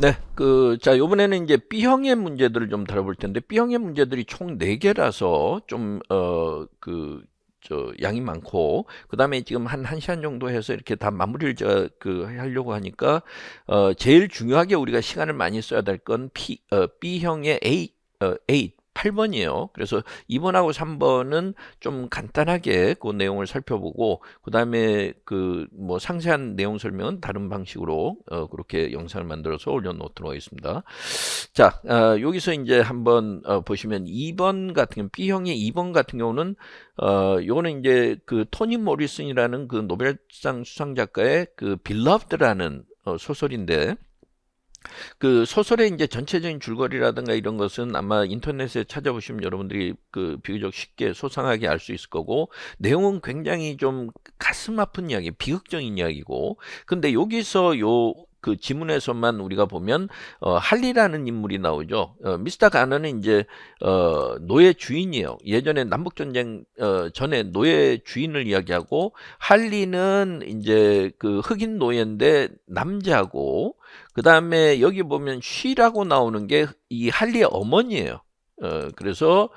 네, 자, 요번에는 이제 B형의 문제들을 좀 다뤄볼 텐데, B형의 문제들이 총 4개라서 좀, 양이 많고, 그 다음에 지금 한 1시간 정도 해서 이렇게 다 마무리를 하려고 하니까, 제일 중요하게 우리가 시간을 많이 써야 될 건 B형의 8번이에요. 그래서 2번하고 3번은 좀 간단하게 그 내용을 살펴보고, 그 다음에 뭐 상세한 내용 설명은 다른 방식으로 그렇게 영상을 만들어서 올려놓도록 하겠습니다. 자, 여기서 이제 한번 보시면 2번 같은 경우, B형의 2번 같은 경우는 요거는 이제 그 토니 모리슨이라는 그 노벨상 수상 작가의 그 빌러브드라는 소설인데, 그 소설의 이제 전체적인 줄거리라든가 이런 것은 아마 인터넷에 찾아보시면 여러분들이 비교적 쉽게 소상하게 알 수 있을 거고, 내용은 굉장히 좀 가슴 아픈 이야기, 비극적인 이야기고, 근데 여기서 지문에서만 우리가 보면 할리라는 인물이 나오죠. 미스터 가너는 이제 노예 주인이에요. 예전에 남북 전쟁 전에 노예 주인을 이야기하고, 할리는 이제 그 흑인 노예인데 남자고, 그 다음에 여기 보면 쉬라고 나오는 게 이 할리의 어머니예요. 그래서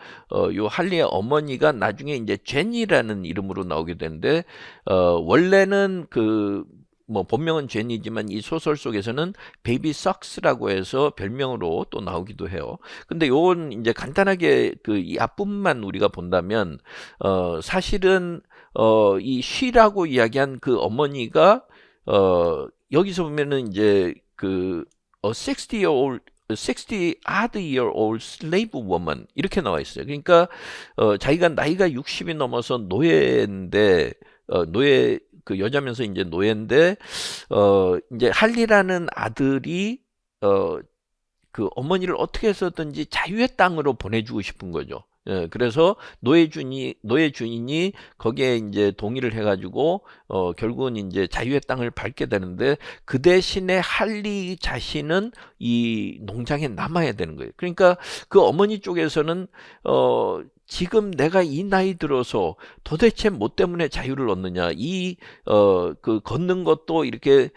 요 할리의 어머니가 나중에 이제 제니라는 이름으로 나오게 되는데, 원래는 뭐 본명은 제니지만 이 소설 속에서는 베이비 석스라고 해서 별명으로 또 나오기도 해요. 근데 요건 이제 간단하게 이 앞부분만 우리가 본다면, 사실은 이 쉬라고 이야기한 그 어머니가 여기서 보면은 이제 60 year old 60 odd year old slave woman 이렇게 나와 있어요. 그러니까 자기가 나이가 60이 넘어서 노예인데, 노예 여자면서 이제 노예인데, 이제 할리라는 아들이 그 어머니를 어떻게 해서든지 자유의 땅으로 보내주고 싶은 거죠. 그래서 노예 주인이 거기에 이제 동의를 해가지고 결국은 이제 자유의 땅을 밟게 되는데, 그 대신에 할리 자신은 이 농장에 남아야 되는 거예요. 그러니까 그 어머니 쪽에서는 지금 내가 이 나이 들어서 도대체 뭐 때문에 자유를 얻느냐, 걷는 것도 이렇게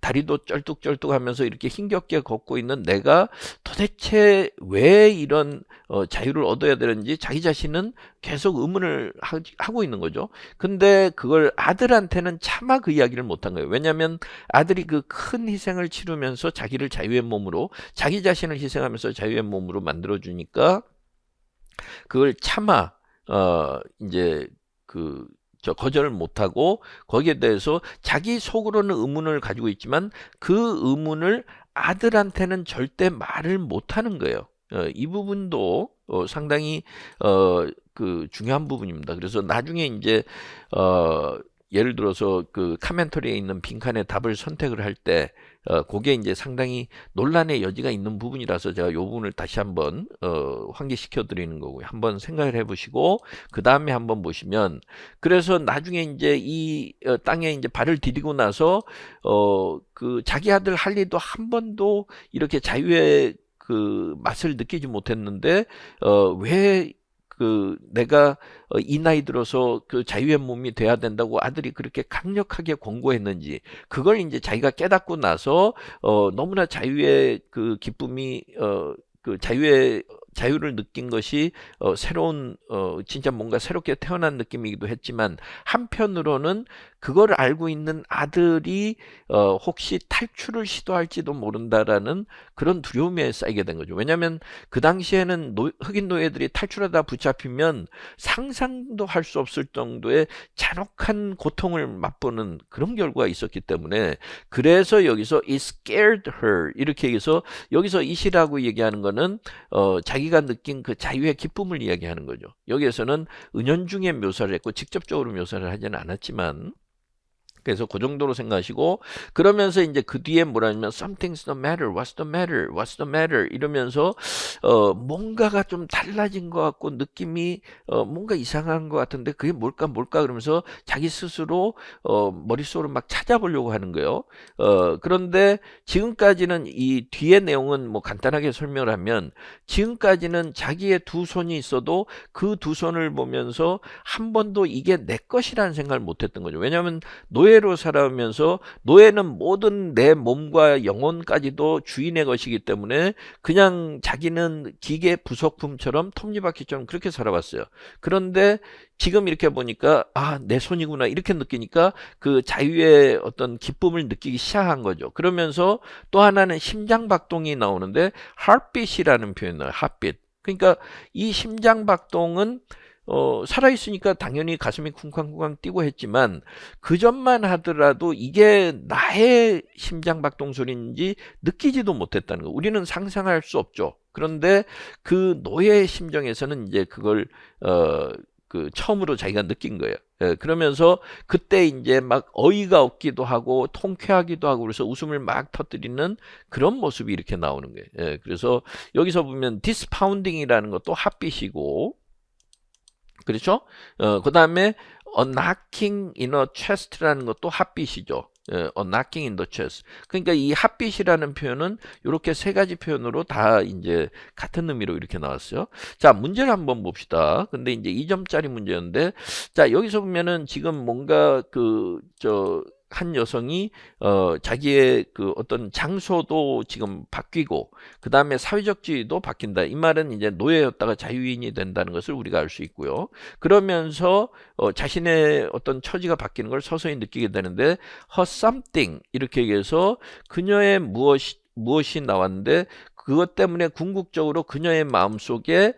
다리도 쩔뚝쩔뚝하면서 이렇게 힘겹게 걷고 있는 내가 도대체 왜 이런 자유를 얻어야 되는지 자기 자신은 계속 의문을 하고 있는 거죠. 근데 그걸 아들한테는 차마 그 이야기를 못한 거예요. 왜냐하면 아들이 그 큰 희생을 치르면서 자기를 자유의 몸으로, 자기 자신을 희생하면서 자유의 몸으로 만들어 주니까 그걸 차마 이제 거절을 못하고, 거기에 대해서 자기 속으로는 의문을 가지고 있지만 그 의문을 아들한테는 절대 말을 못하는 거예요. 이 부분도 상당히 중요한 부분입니다. 그래서 나중에 이제 예를 들어서 그 카멘터리에 있는 빈칸에 답을 선택을 할 때 그게 이제 상당히 논란의 여지가 있는 부분이라서 제가 이 부분을 다시 한번 환기시켜 드리는 거고요. 한번 생각을 해보시고 그 다음에 한번 보시면, 그래서 나중에 이제 이 땅에 이제 발을 디디고 나서 자기 아들 할리도 한 번도 이렇게 자유의 그 맛을 느끼지 못했는데, 왜 내가 이 나이 들어서 그 자유의 몸이 돼야 된다고 아들이 그렇게 강력하게 권고했는지, 그걸 이제 자기가 깨닫고 나서 너무나 자유의 그 기쁨이 자유를 느낀 것이 새로운 진짜 뭔가 새롭게 태어난 느낌이기도 했지만, 한편으로는 그걸 알고 있는 아들이 혹시 탈출을 시도할지도 모른다라는 그런 두려움에 쌓이게 된 거죠. 왜냐하면 그 당시에는 흑인 노예들이 탈출하다 붙잡히면 상상도 할 수 없을 정도의 잔혹한 고통을 맛보는 그런 결과가 있었기 때문에, 그래서 여기서 it scared her 이렇게 해서, 여기서 it이라고 얘기하는 거는 자기가 느낀 그 자유의 기쁨을 이야기하는 거죠. 여기에서는 은연중에 묘사를 했고 직접적으로 묘사를 하지는 않았지만, 그래서 그 정도로 생각하시고, 그러면서 이제 그 뒤에 뭐라냐면 something's the matter, what's the matter, what's the matter 이러면서 뭔가가 좀 달라진 것 같고 느낌이 뭔가 이상한 것 같은데 그게 뭘까 그러면서 자기 스스로 머릿속으로 막 찾아보려고 하는 거예요. 그런데 지금까지는 이 뒤의 내용은 뭐 간단하게 설명을 하면, 지금까지는 자기의 두 손이 있어도 그 두 손을 보면서 한 번도 이게 내 것이라는 생각을 못 했던 거죠. 왜냐하면 노예 노예로 살아오면서 노예는 모든 내 몸과 영혼까지도 주인의 것이기 때문에 그냥 자기는 기계 부속품처럼 톱니바퀴처럼 그렇게 살아왔어요. 그런데 지금 이렇게 보니까 아, 내 손이구나 이렇게 느끼니까 그 자유의 어떤 기쁨을 느끼기 시작한 거죠. 그러면서 또 하나는 심장박동이 나오는데 heartbeat이라는 표현을 heartbeat. 그러니까 이 심장박동은 살아있으니까 당연히 가슴이 쿵쾅쿵쾅 뛰고 했지만 그 전만 하더라도 이게 나의 심장박동 소리인지 느끼지도 못했다는 거. 우리는 상상할 수 없죠. 그런데 그 노예의 심정에서는 이제 그걸 그 처음으로 자기가 느낀 거예요. 예, 그러면서 그때 이제 막 어이가 없기도 하고 통쾌하기도 하고 그래서 웃음을 막 터뜨리는 그런 모습이 이렇게 나오는 거예요. 예, 그래서 여기서 보면 디스파운딩이라는 것도 핫빛이고 그렇죠? 그 다음에 a knocking in a chest라는 것도 핫빛이죠. a knocking in the chest. 그러니까 이 핫빛이라는 표현은 이렇게 세 가지 표현으로 다 이제 같은 의미로 이렇게 나왔어요. 자, 문제를 한번 봅시다. 근데 이제 2점짜리 문제였는데, 자, 여기서 보면은 지금 뭔가 한 여성이 자기의 그 어떤 장소도 지금 바뀌고 그 다음에 사회적 지위도 바뀐다. 이 말은 이제 노예였다가 자유인이 된다는 것을 우리가 알 수 있고요. 그러면서 자신의 어떤 처지가 바뀌는 걸 서서히 느끼게 되는데 her something 이렇게 얘기해서 그녀의 무엇이 나왔는데 그것 때문에 궁극적으로 그녀의 마음속에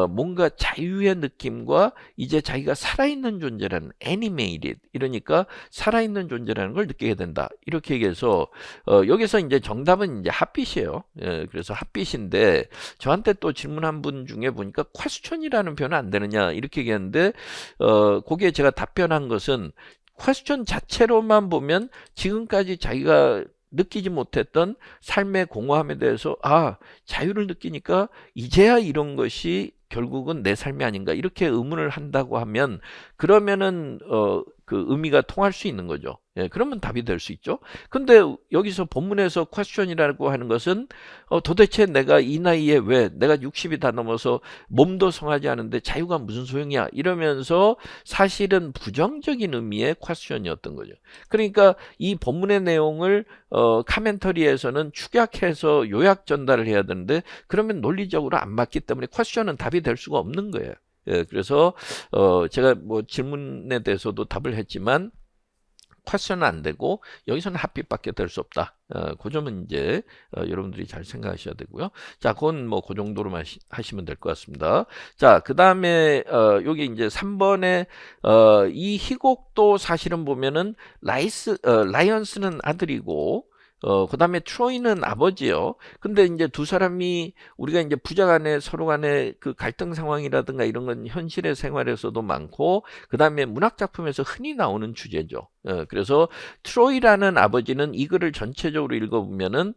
뭔가 자유의 느낌과 이제 자기가 살아있는 존재라는 animated 이러니까 살아있는 존재라는 걸 느끼게 된다. 이렇게 얘기해서 여기서 이제 정답은 이제 핫빛이에요. 예, 그래서 핫빛인데 저한테 또 질문한 분 중에 보니까 question이라는 표현은 안 되느냐 이렇게 얘기했는데 거기에 제가 답변한 것은 question 자체로만 보면 지금까지 자기가 느끼지 못했던 삶의 공허함에 대해서 자유를 느끼니까 이제야 이런 것이 결국은 내 삶이 아닌가 이렇게 의문을 한다고 하면 그러면은 그 의미가 통할 수 있는 거죠. 예, 그러면 답이 될 수 있죠. 근데 여기서 본문에서 question이라고 하는 것은 도대체 내가 이 나이에 왜 내가 60이 다 넘어서 몸도 성하지 않은데 자유가 무슨 소용이야 이러면서 사실은 부정적인 의미의 question이었던 거죠. 그러니까 이 본문의 내용을 카멘터리에서는 축약해서 요약 전달을 해야 되는데 그러면 논리적으로 안 맞기 때문에 question은 답이 될 수가 없는 거예요. 예, 그래서 제가 뭐 질문에 대해서도 답을 했지만 퀘스천은 안 되고 여기서는 핫빛밖에 될 수 없다. 그 점은 이제 여러분들이 잘 생각하셔야 되고요. 자, 그건 뭐 그 정도로만 하시면 될 것 같습니다. 자, 그 다음에 여기 이제 3번에 이 희곡도 사실은 보면은 라이언스는 아들이고 그 다음에 트로이는 아버지요. 근데 이제 두 사람이 우리가 이제 부자 간에 서로 간에 그 갈등 상황이라든가 이런 건 현실의 생활에서도 많고 그 다음에 문학 작품에서 흔히 나오는 주제죠. 그래서 트로이라는 아버지는 이 글을 전체적으로 읽어보면은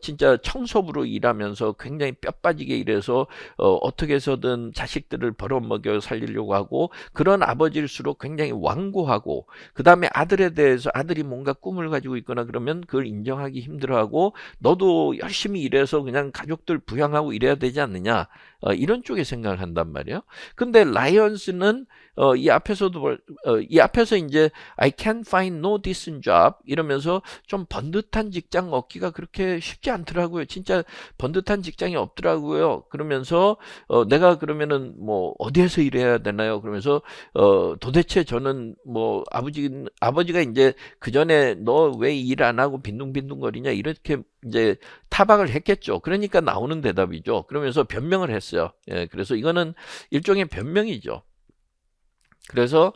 진짜 청소부로 일하면서 굉장히 뼈 빠지게 일해서 어떻게 해서든 자식들을 벌어먹여 살리려고 하고 그런 아버지일수록 굉장히 완고하고 그 다음에 아들에 대해서 아들이 뭔가 꿈을 가지고 있거나 그러면 그걸 인정하기 힘들어하고 너도 열심히 일해서 그냥 가족들 부양하고 이래야 되지 않느냐 이런 쪽에 생각을 한단 말이에요. 근데 라이언스는 이 앞에서 이제 I can't find no decent job 이러면서 좀 번듯한 직장 얻기가 그렇게 쉽지 않더라고요. 진짜 번듯한 직장이 없더라고요. 그러면서 내가 그러면은 뭐 어디에서 일해야 되나요? 그러면서 도대체 저는 뭐 아버지가 이제 그 전에 너 왜 일 안 하고 빈둥빈둥거리냐 이렇게 이제 타박을 했겠죠. 그러니까 나오는 대답이죠. 그러면서 변명을 했어요. 예, 그래서 이거는 일종의 변명이죠. 그래서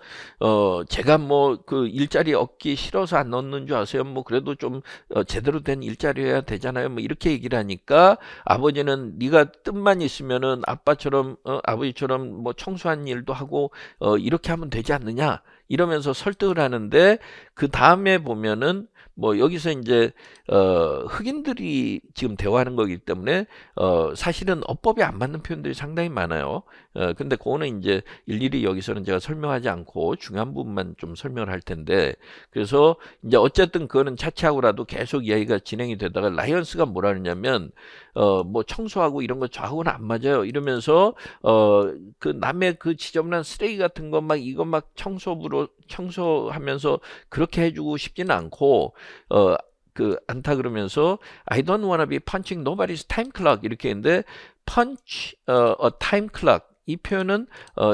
제가 뭐 그 일자리 얻기 싫어서 안 얻는 줄 아세요? 뭐 그래도 좀 제대로 된 일자리여야 되잖아요. 뭐 이렇게 얘기를 하니까 아버지는 네가 뜻만 있으면은 아버지처럼 뭐 청소한 일도 하고 이렇게 하면 되지 않느냐 이러면서 설득을 하는데 그 다음에 보면은 뭐 여기서 이제 흑인들이 지금 대화하는 거기 때문에 사실은 어법이 안 맞는 표현들이 상당히 많아요. 근데 그거는 이제 일일이 여기서는 제가 설명하지 않고 중요한 부분만 좀 설명을 할 텐데 그래서 이제 어쨌든 그거는 차치하고라도 계속 이야기가 진행이 되다가 라이언스가 뭐라 하냐면 뭐 청소하고 이런 거 저하고는 안 맞아요 이러면서 그 남의 그 지저분한 쓰레기 같은 거 막 이거 막 청소부를 청소하면서 그렇게 해주고 싶지는 않고 않다 그러면서 I don't wanna be punching nobody's time clock 이렇게 했는데 punch a time clock 이 표현은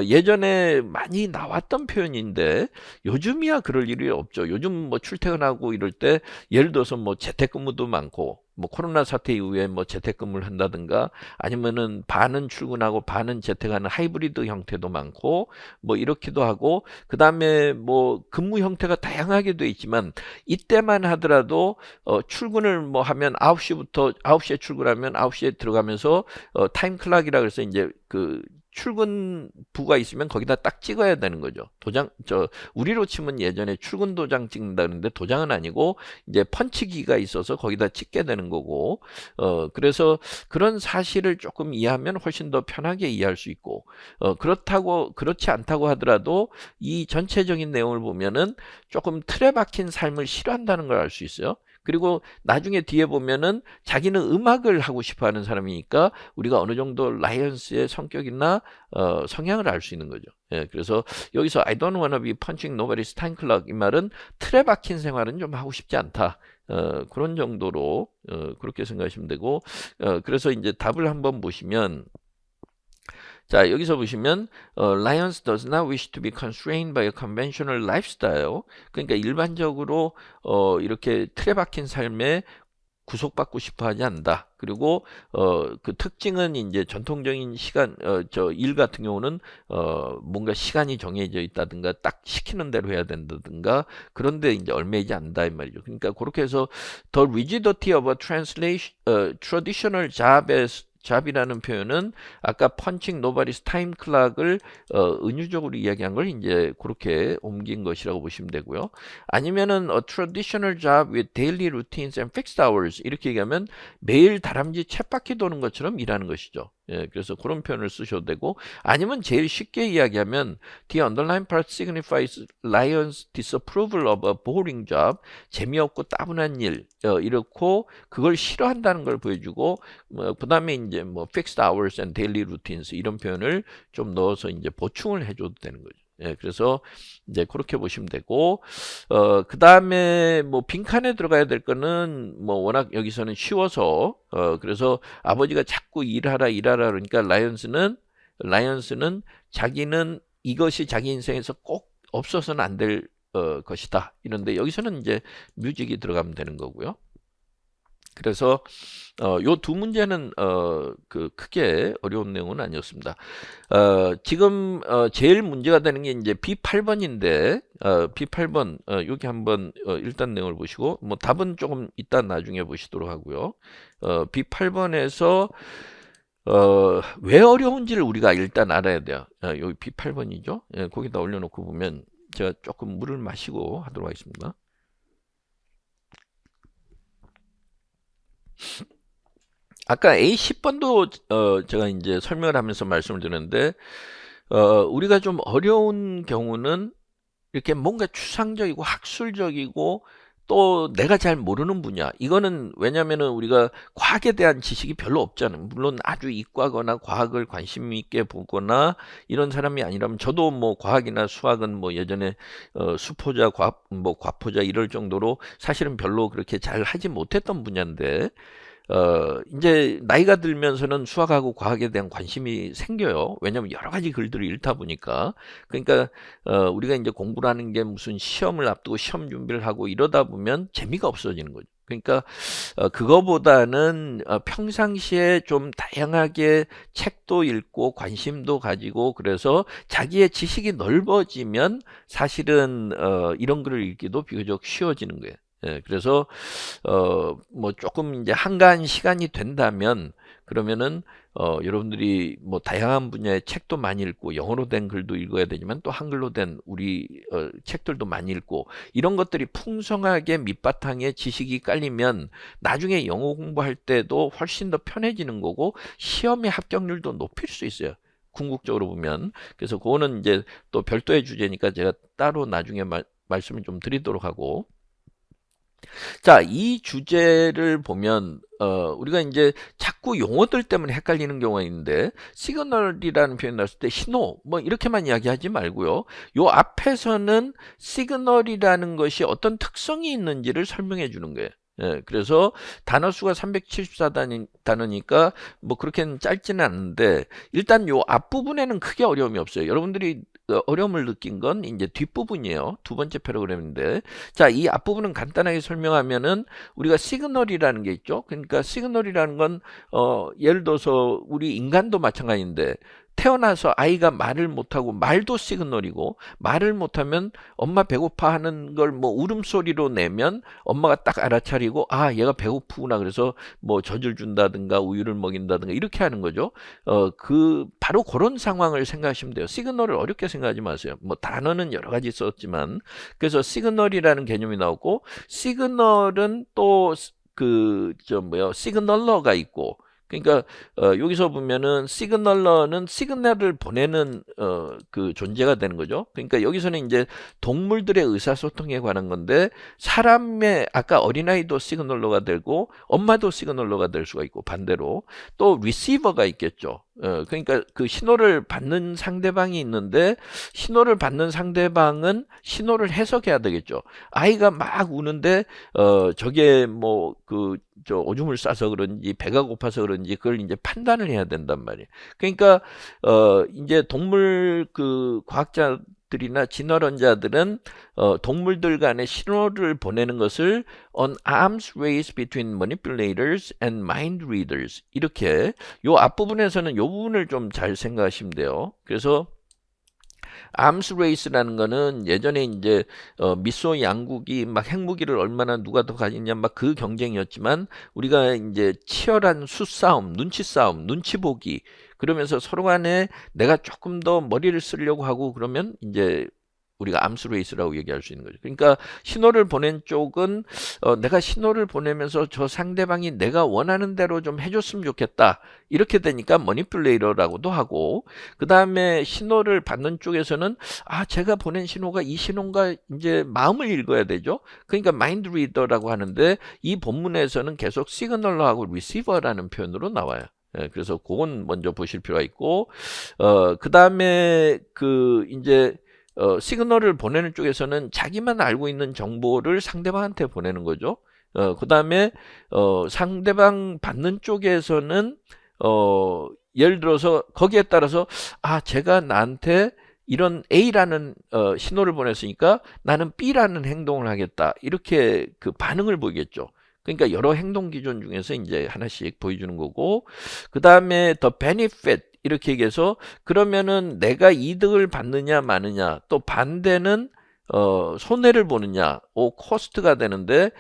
예전에 많이 나왔던 표현인데 요즘이야 그럴 일이 없죠. 요즘 뭐 출퇴근하고 이럴 때 예를 들어서 뭐 재택근무도 많고 뭐 코로나 사태 이후에 뭐 재택근무를 한다든가 아니면은 반은 출근하고 반은 재택하는 하이브리드 형태도 많고 뭐 이렇기도 하고 그다음에 뭐 근무 형태가 다양하게 돼 있지만 이때만 하더라도 출근을 뭐 하면 9시부터 9시에 출근하면 9시에 들어가면서 타임 클락이라 그래서 이제 출근부가 있으면 거기다 딱 찍어야 되는 거죠. 우리로 치면 예전에 출근 도장 찍는다 그러는데 도장은 아니고 이제 펀치기가 있어서 거기다 찍게 되는 거고, 그래서 그런 사실을 조금 이해하면 훨씬 더 편하게 이해할 수 있고, 그렇지 않다고 하더라도 이 전체적인 내용을 보면은 조금 틀에 박힌 삶을 싫어한다는 걸 알 수 있어요. 그리고 나중에 뒤에 보면은 자기는 음악을 하고 싶어 하는 사람이니까 우리가 어느 정도 라이언스의 성격이나 성향을 알 수 있는 거죠. 예, 그래서 여기서 I don't wanna be punching nobody's time clock 이 말은 틀에 박힌 생활은 좀 하고 싶지 않다. 그런 정도로 그렇게 생각하시면 되고 그래서 이제 답을 한번 보시면 자, 여기서 보시면 Lions does not wish to be constrained by a conventional lifestyle. 그러니까 일반적으로 이렇게 틀에 박힌 삶에 구속받고 싶어 하지 않는다. 그리고 그 특징은 이제 전통적인 시간 저 일 같은 경우는 뭔가 시간이 정해져 있다든가 딱 시키는 대로 해야 된다든가 그런데 이제 얽매이지 않는다 이 말이죠. 그러니까 그렇게 해서 the rigidity of a traditional job이라는 표현은 아까 punching nobody's time clock을 은유적으로 이야기한 걸 이제 그렇게 옮긴 것이라고 보시면 되고요. 아니면은 a traditional job with daily routines and fixed hours 이렇게 얘기하면 매일 다람쥐 쳇바퀴 도는 것처럼 일하는 것이죠. 예, 그래서 그런 표현을 쓰셔도 되고 아니면 제일 쉽게 이야기하면 the underlying part signifies Lion's disapproval of a boring job 재미없고 따분한 일 이렇고 그걸 싫어한다는 걸 보여주고 그 다음에 이제 뭐 fixed hours and daily routines 이런 표현을 좀 넣어서 이제 보충을 해줘도 되는 거죠. 예, 그래서 이제 그렇게 보시면 되고, 그 다음에 뭐 빈칸에 들어가야 될 거는 뭐 워낙 여기서는 쉬워서, 그래서 아버지가 자꾸 일하라 그러니까 라이언스는 자기는 이것이 자기 인생에서 꼭 없어서는 안 될 것이다. 이런데 여기서는 이제 뮤직이 들어가면 되는 거고요. 그래서 요 두 문제는 크게 어려운 내용은 아니었습니다. 지금 제일 문제가 되는 게 이제 B8번인데 B8번 여기 한번 일단 내용을 보시고 뭐 답은 조금 이따 나중에 보시도록 하고요. B8번에서 왜 어려운지를 우리가 일단 알아야 돼요. 여기 B8번이죠. 예, 거기다 올려놓고 보면 제가 조금 물을 마시고 하도록 하겠습니다. 아까 A10번도 제가 이제 설명을 하면서 말씀을 드렸는데 우리가 좀 어려운 경우는 이렇게 뭔가 추상적이고 학술적이고 또 내가 잘 모르는 분야 이거는 왜냐면은 우리가 과학에 대한 지식이 별로 없잖아요. 물론 아주 이과거나 과학을 관심 있게 보거나 이런 사람이 아니라면 저도 뭐 과학이나 수학은 뭐 예전에 수포자 뭐 과포자 이럴 정도로 사실은 별로 그렇게 잘 하지 못했던 분야인데 이제 나이가 들면서는 수학하고 과학에 대한 관심이 생겨요. 왜냐하면 여러 가지 글들을 읽다 보니까. 그러니까 우리가 이제 공부를 하는 게 무슨 시험을 앞두고 시험 준비를 하고 이러다 보면 재미가 없어지는 거죠. 그러니까 그거보다는 평상시에 좀 다양하게 책도 읽고 관심도 가지고 그래서 자기의 지식이 넓어지면 사실은 이런 글을 읽기도 비교적 쉬워지는 거예요. 예, 그래서 뭐 조금 이제 한가한 시간이 된다면 그러면은 여러분들이 뭐 다양한 분야의 책도 많이 읽고 영어로 된 글도 읽어야 되지만 또 한글로 된 우리 책들도 많이 읽고 이런 것들이 풍성하게 밑바탕에 지식이 깔리면 나중에 영어 공부할 때도 훨씬 더 편해지는 거고 시험의 합격률도 높일 수 있어요. 궁극적으로 보면. 그래서 그거는 이제 또 별도의 주제니까 제가 따로 나중에 말씀을 좀 드리도록 하고 자, 이 주제를 보면 우리가 이제 자꾸 용어들 때문에 헷갈리는 경우가 있는데 시그널이라는 표현 나왔을 때 신호 뭐 이렇게만 이야기하지 말고요. 요 앞에서는 시그널이라는 것이 어떤 특성이 있는지를 설명해 주는 거예요. 예, 그래서 단어 수가 374단어니까 뭐 그렇게는 짧지는 않은데 일단 요 앞부분에는 크게 어려움이 없어요. 여러분들이 어려움을 느낀 건 이제 뒷부분이에요. 두 번째 패러그램인데 자, 이 앞부분은 간단하게 설명하면은 우리가 시그널이라는 게 있죠. 그러니까 시그널이라는 건 예를 들어서 우리 인간도 마찬가지인데 태어나서 아이가 말을 못하고 말도 시그널이고 말을 못하면 엄마 배고파 하는 걸 뭐 울음소리로 내면 엄마가 딱 알아차리고 아 얘가 배고프구나 그래서 뭐 젖을 준다든가 우유를 먹인다든가 이렇게 하는 거죠. 바로 그런 상황을 생각하시면 돼요. 시그널을 어렵게 생각하지 마세요. 뭐 단어는 여러 가지 썼지만 그래서 시그널이라는 개념이 나오고 시그널은 또 시그널러가 있고 그러니까 여기서 보면은 시그널러는 시그널을 보내는 그 존재가 되는 거죠. 그러니까 여기서는 이제 동물들의 의사소통에 관한 건데 사람의 아까 어린아이도 시그널러가 되고 엄마도 시그널러가 될 수가 있고 반대로 또 리시버가 있겠죠. 그러니까 그 신호를 받는 상대방이 있는데 신호를 받는 상대방은 신호를 해석해야 되겠죠. 아이가 막 우는데 저게 뭐 오줌을 싸서 그런지 배가 고파서 그런지 그걸 이제 판단을 해야 된단 말이에요. 그러니까 이제 동물 그 과학자들이나 진화론자들은 동물들 간의 신호를 보내는 것을 on arms race between manipulators and mind readers 이렇게 요 앞부분에서는 요 부분을 좀 잘 생각하시면 돼요. 그래서 암스 레이스라는 거는 예전에 이제 미소 양국이 막 핵무기를 얼마나 누가 더 가지냐 막 그 경쟁이었지만 우리가 이제 치열한 수싸움, 눈치 싸움, 눈치 보기 그러면서 서로 간에 내가 조금 더 머리를 쓰려고 하고 그러면 이제 우리가 암스 레이스라고 얘기할 수 있는 거죠. 그러니까 신호를 보낸 쪽은 내가 신호를 보내면서 저 상대방이 내가 원하는 대로 좀 해줬으면 좋겠다. 이렇게 되니까 머니플레이터라고도 하고 그 다음에 신호를 받는 쪽에서는 아 제가 보낸 신호가 이 신호인가 이제 마음을 읽어야 되죠. 그러니까 마인드 리더라고 하는데 이 본문에서는 계속 시그널러하고 리시버라는 표현으로 나와요. 예, 그래서 그건 먼저 보실 필요가 있고 그 다음에 이제 시그널을 보내는 쪽에서는 자기만 알고 있는 정보를 상대방한테 보내는 거죠. 그 다음에 상대방 받는 쪽에서는 예를 들어서 거기에 따라서 아 제가 나한테 이런 A라는 신호를 보냈으니까 나는 B라는 행동을 하겠다 이렇게 그 반응을 보이겠죠. 그러니까 여러 행동 기준 중에서 이제 하나씩 보여주는 거고 그 다음에 the benefit 이렇게 얘기해서 그러면은 내가 이득을 받느냐 마느냐 또 반대는 손해를 보느냐 코스트가 되는데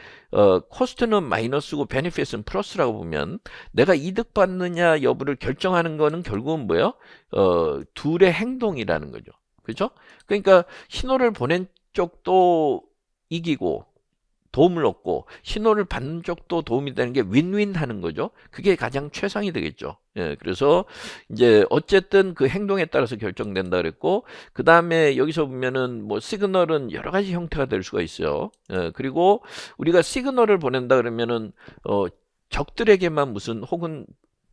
코스트는 마이너스고 베니핏은 플러스라고 보면 내가 이득 받느냐 여부를 결정하는 거는 결국은 뭐예요? 둘의 행동이라는 거죠. 그렇죠? 그러니까 신호를 보낸 쪽도 이기고 도움을 얻고 신호를 받는 쪽도 도움이 되는 게 윈윈 하는 거죠. 그게 가장 최상이 되겠죠. 예, 그래서 이제 어쨌든 그 행동에 따라서 결정된다 그랬고 그 다음에 여기서 보면은 뭐 시그널은 여러 가지 형태가 될 수가 있어요. 예, 그리고 우리가 시그널을 보낸다 그러면은 적들에게만 무슨 혹은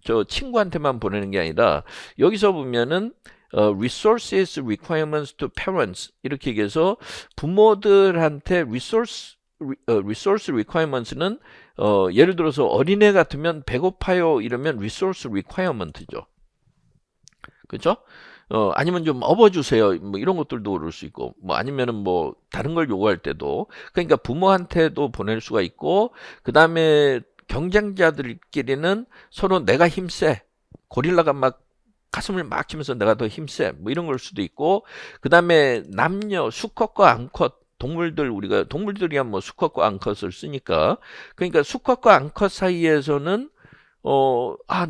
저 친구한테만 보내는 게 아니라 여기서 보면은 resources requirements to parents 이렇게 얘기해서 부모들한테 resource requirements는 예를 들어서 어린애 같으면 배고파요 이러면 resource requirement죠. 그렇죠? 아니면 좀 업어주세요. 뭐 이런 것들도 그럴 수 있고, 뭐 아니면은 뭐 다른 걸 요구할 때도 그러니까 부모한테도 보낼 수가 있고, 그 다음에 경쟁자들끼리는 서로 내가 힘세, 고릴라가 막 가슴을 막 치면서 내가 더 힘세, 뭐 이런 걸 수도 있고, 그 다음에 남녀 수컷과 암컷 우리가 동물들이야 뭐 수컷과 암컷을 쓰니까 그러니까 수컷과 암컷 사이에서는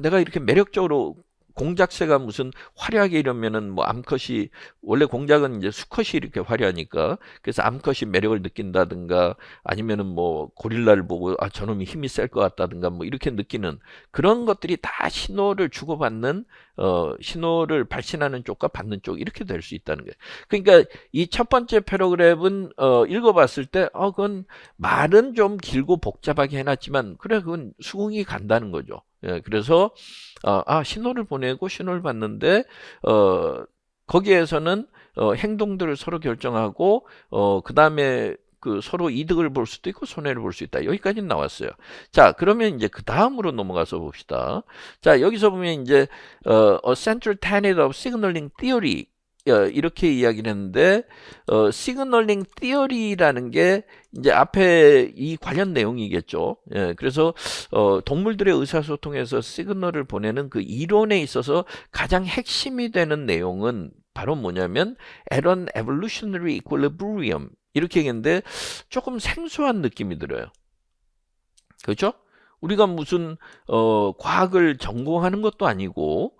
내가 이렇게 매력적으로 공작새가 무슨 화려하게 이러면은 뭐 암컷이 원래 공작은 이제 수컷이 이렇게 화려하니까 그래서 암컷이 매력을 느낀다든가 아니면은 뭐 고릴라를 보고 아 저놈이 힘이 셀 것 같다든가 뭐 이렇게 느끼는 그런 것들이 다 신호를 주고받는 신호를 발신하는 쪽과 받는 쪽 이렇게 될 수 있다는 거예요. 그러니까 이 첫 번째 패러그래프는 읽어봤을 때 그건 말은 좀 길고 복잡하게 해놨지만 그래 그건 수긍이 간다는 거죠. 예, 그래서 신호를 보내고 신호를 받는데 거기에서는 행동들을 서로 결정하고 그 다음에 그 서로 이득을 볼 수도 있고 손해를 볼 수 있다. 여기까지는 나왔어요. 자, 그러면 이제 그 다음으로 넘어가서 봅시다. 자, 여기서 보면 이제 a central tenet of signaling theory 이렇게 이야기를 했는데 시그널링 티어리라는 게 이제 앞에 이 관련 내용이겠죠. 예, 그래서 동물들의 의사소통에서 시그널을 보내는 그 이론에 있어서 가장 핵심이 되는 내용은 바로 뭐냐면 At evolutionary equilibrium 이렇게 얘기했는데 조금 생소한 느낌이 들어요. 그렇죠? 우리가 무슨 과학을 전공하는 것도 아니고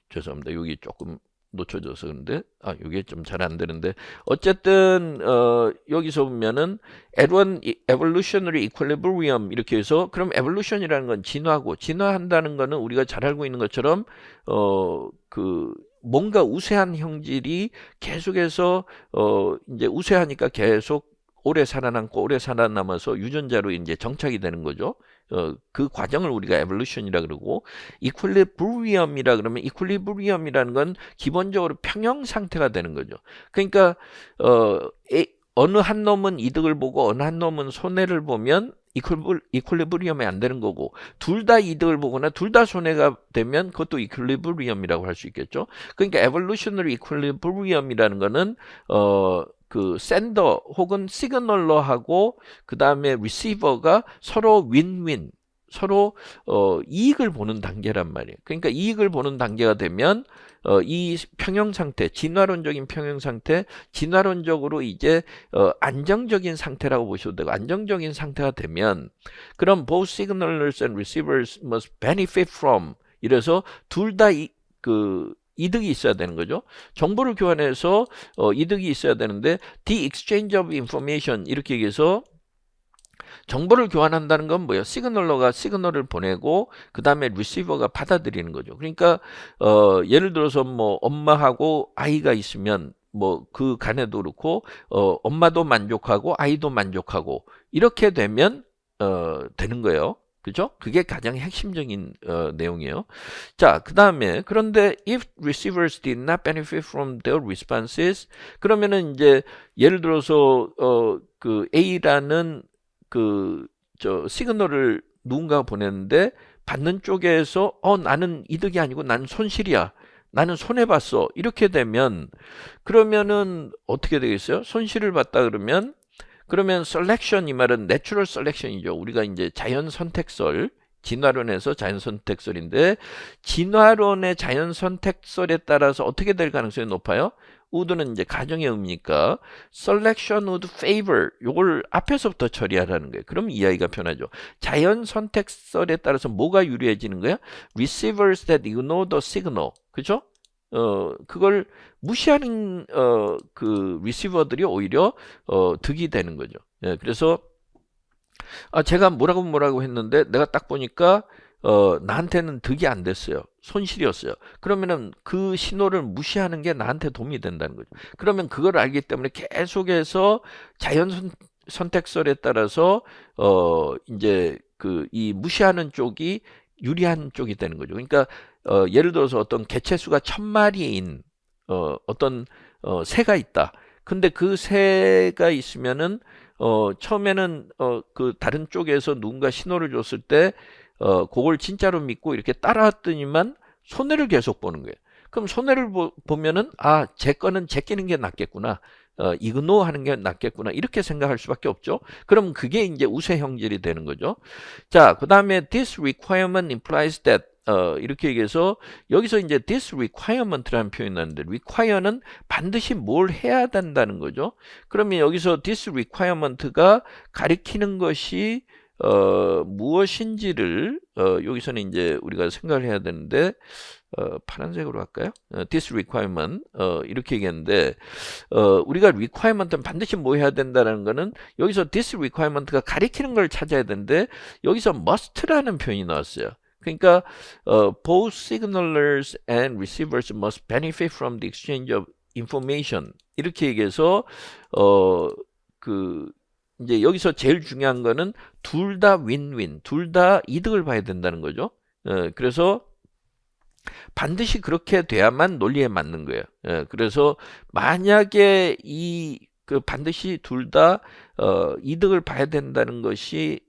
죄송합니다. 여기 조금 놓쳐져서 그런데 이게 좀 잘 안 되는데 어쨌든 여기서 보면은 evolutionary equilibrium 이렇게 해서 그럼 evolution이라는 건 진화고 진화한다는 거는 우리가 잘 알고 있는 것처럼 그 뭔가 우세한 형질이 계속해서 이제 우세하니까 계속 오래 살아남고 오래 살아남아서 유전자로 이제 정착이 되는 거죠. 그 과정을 우리가 에볼루션이라 그러고 이퀄리브리엄이라 그러면 이퀄리브리엄이라는 건 기본적으로 평형 상태가 되는 거죠. 그러니까 어느 한 놈은 이득을 보고 어느 한 놈은 손해를 보면 이퀄리브리엄이 안 되는 거고 둘 다 이득을 보거나 둘 다 손해가 되면 그것도 이퀄리브리엄이라고 할 수 있겠죠. 그러니까 에볼루셔너리 이퀄리브리엄이라는 거는 그 샌더 혹은 시그널러하고 그 다음에 리시버가 서로 윈윈 서로 이익을 보는 단계란 말이에요. 그러니까 이익을 보는 단계가 되면 이 평형 상태, 진화론적인 평형 상태, 진화론적으로 이제 안정적인 상태라고 보셔도 되고 안정적인 상태가 되면 그럼 both signalers and receivers must benefit from 이래서 둘 다 그 이득이 있어야 되는 거죠. 정보를 교환해서 이득이 있어야 되는데 the exchange of information 이렇게 얘기해서 정보를 교환한다는 건 뭐예요? 시그널러가 시그널을 보내고 그 다음에 리시버가 받아들이는 거죠. 그러니까 예를 들어서 뭐 엄마하고 아이가 있으면 뭐 그 간에도 그렇고 엄마도 만족하고 아이도 만족하고 이렇게 되면 되는 거예요. 그죠? 그게 가장 핵심적인 내용이에요. 자, 그 다음에 그런데 if receivers did not benefit from their responses 그러면은 이제 예를 들어서 그 A라는 그 시그널을 누군가가 보냈는데 받는 쪽에서 나는 이득이 아니고 나는 손실이야. 나는 손해봤어. 이렇게 되면 그러면은 어떻게 되겠어요? 손실을 봤다 그러면 selection 이 말은 natural selection이죠. 우리가 이제 자연 선택설 진화론에서 자연 선택설인데 진화론의 자연 선택설에 따라서 어떻게 될 가능성이 높아요? would는 이제 가정의 의미니까 selection would favor 요걸 앞에서부터 처리하라는 거예요. 그럼 이야기가 편하죠. 자연 선택설에 따라서 뭐가 유리해지는 거야? Receivers that ignore the signal. 그죠? 그걸 무시하는 그 리시버들이 오히려 득이 되는 거죠. 예, 그래서 제가 뭐라고 했는데 내가 딱 보니까 나한테는 득이 안 됐어요. 손실이었어요. 그러면은 그 신호를 무시하는 게 나한테 도움이 된다는 거죠. 그러면 그걸 알기 때문에 계속해서 자연 선택설에 따라서 이제 그 이 무시하는 쪽이 유리한 쪽이 되는 거죠. 그러니까 예를 들어서 어떤 개체수가 1000마리인 어떤 새가 있다. 근데 그 새가 있으면은 처음에는 그 다른 쪽에서 누군가 신호를 줬을 때 그걸 진짜로 믿고 이렇게 따라왔더니만 손해를 계속 보는 거예요. 그럼 손해를 보면은 제 거는 제끼는 게 낫겠구나. 이그노 하는 게 낫겠구나. 이렇게 생각할 수밖에 없죠. 그럼 그게 이제 우세 형질이 되는 거죠. 자, 그 다음에 this requirement implies that 이렇게 얘기해서 여기서 이제 this requirement라는 표현이 나는데 require는 반드시 뭘 해야 된다는 거죠. 그러면 여기서 this requirement가 가리키는 것이 무엇인지를 여기서는 이제 우리가 생각을 해야 되는데 파란색으로 할까요? this requirement 이렇게 얘기했는데 우리가 requirement는 반드시 뭐 해야 된다는 거는 여기서 this requirement가 가리키는 걸 찾아야 되는데 여기서 must라는 표현이 나왔어요. 그러니까 both signalers and receivers must benefit from the exchange of information 이렇게 얘기해서 그 이제 여기서 제일 중요한 거는 둘 다 윈윈, 둘 다 이득을 봐야 된다는 거죠. 그래서 반드시 그렇게 돼야만 논리에 맞는 거예요. 그래서 만약에 반드시 둘 다 이득을 봐야 된다는 것이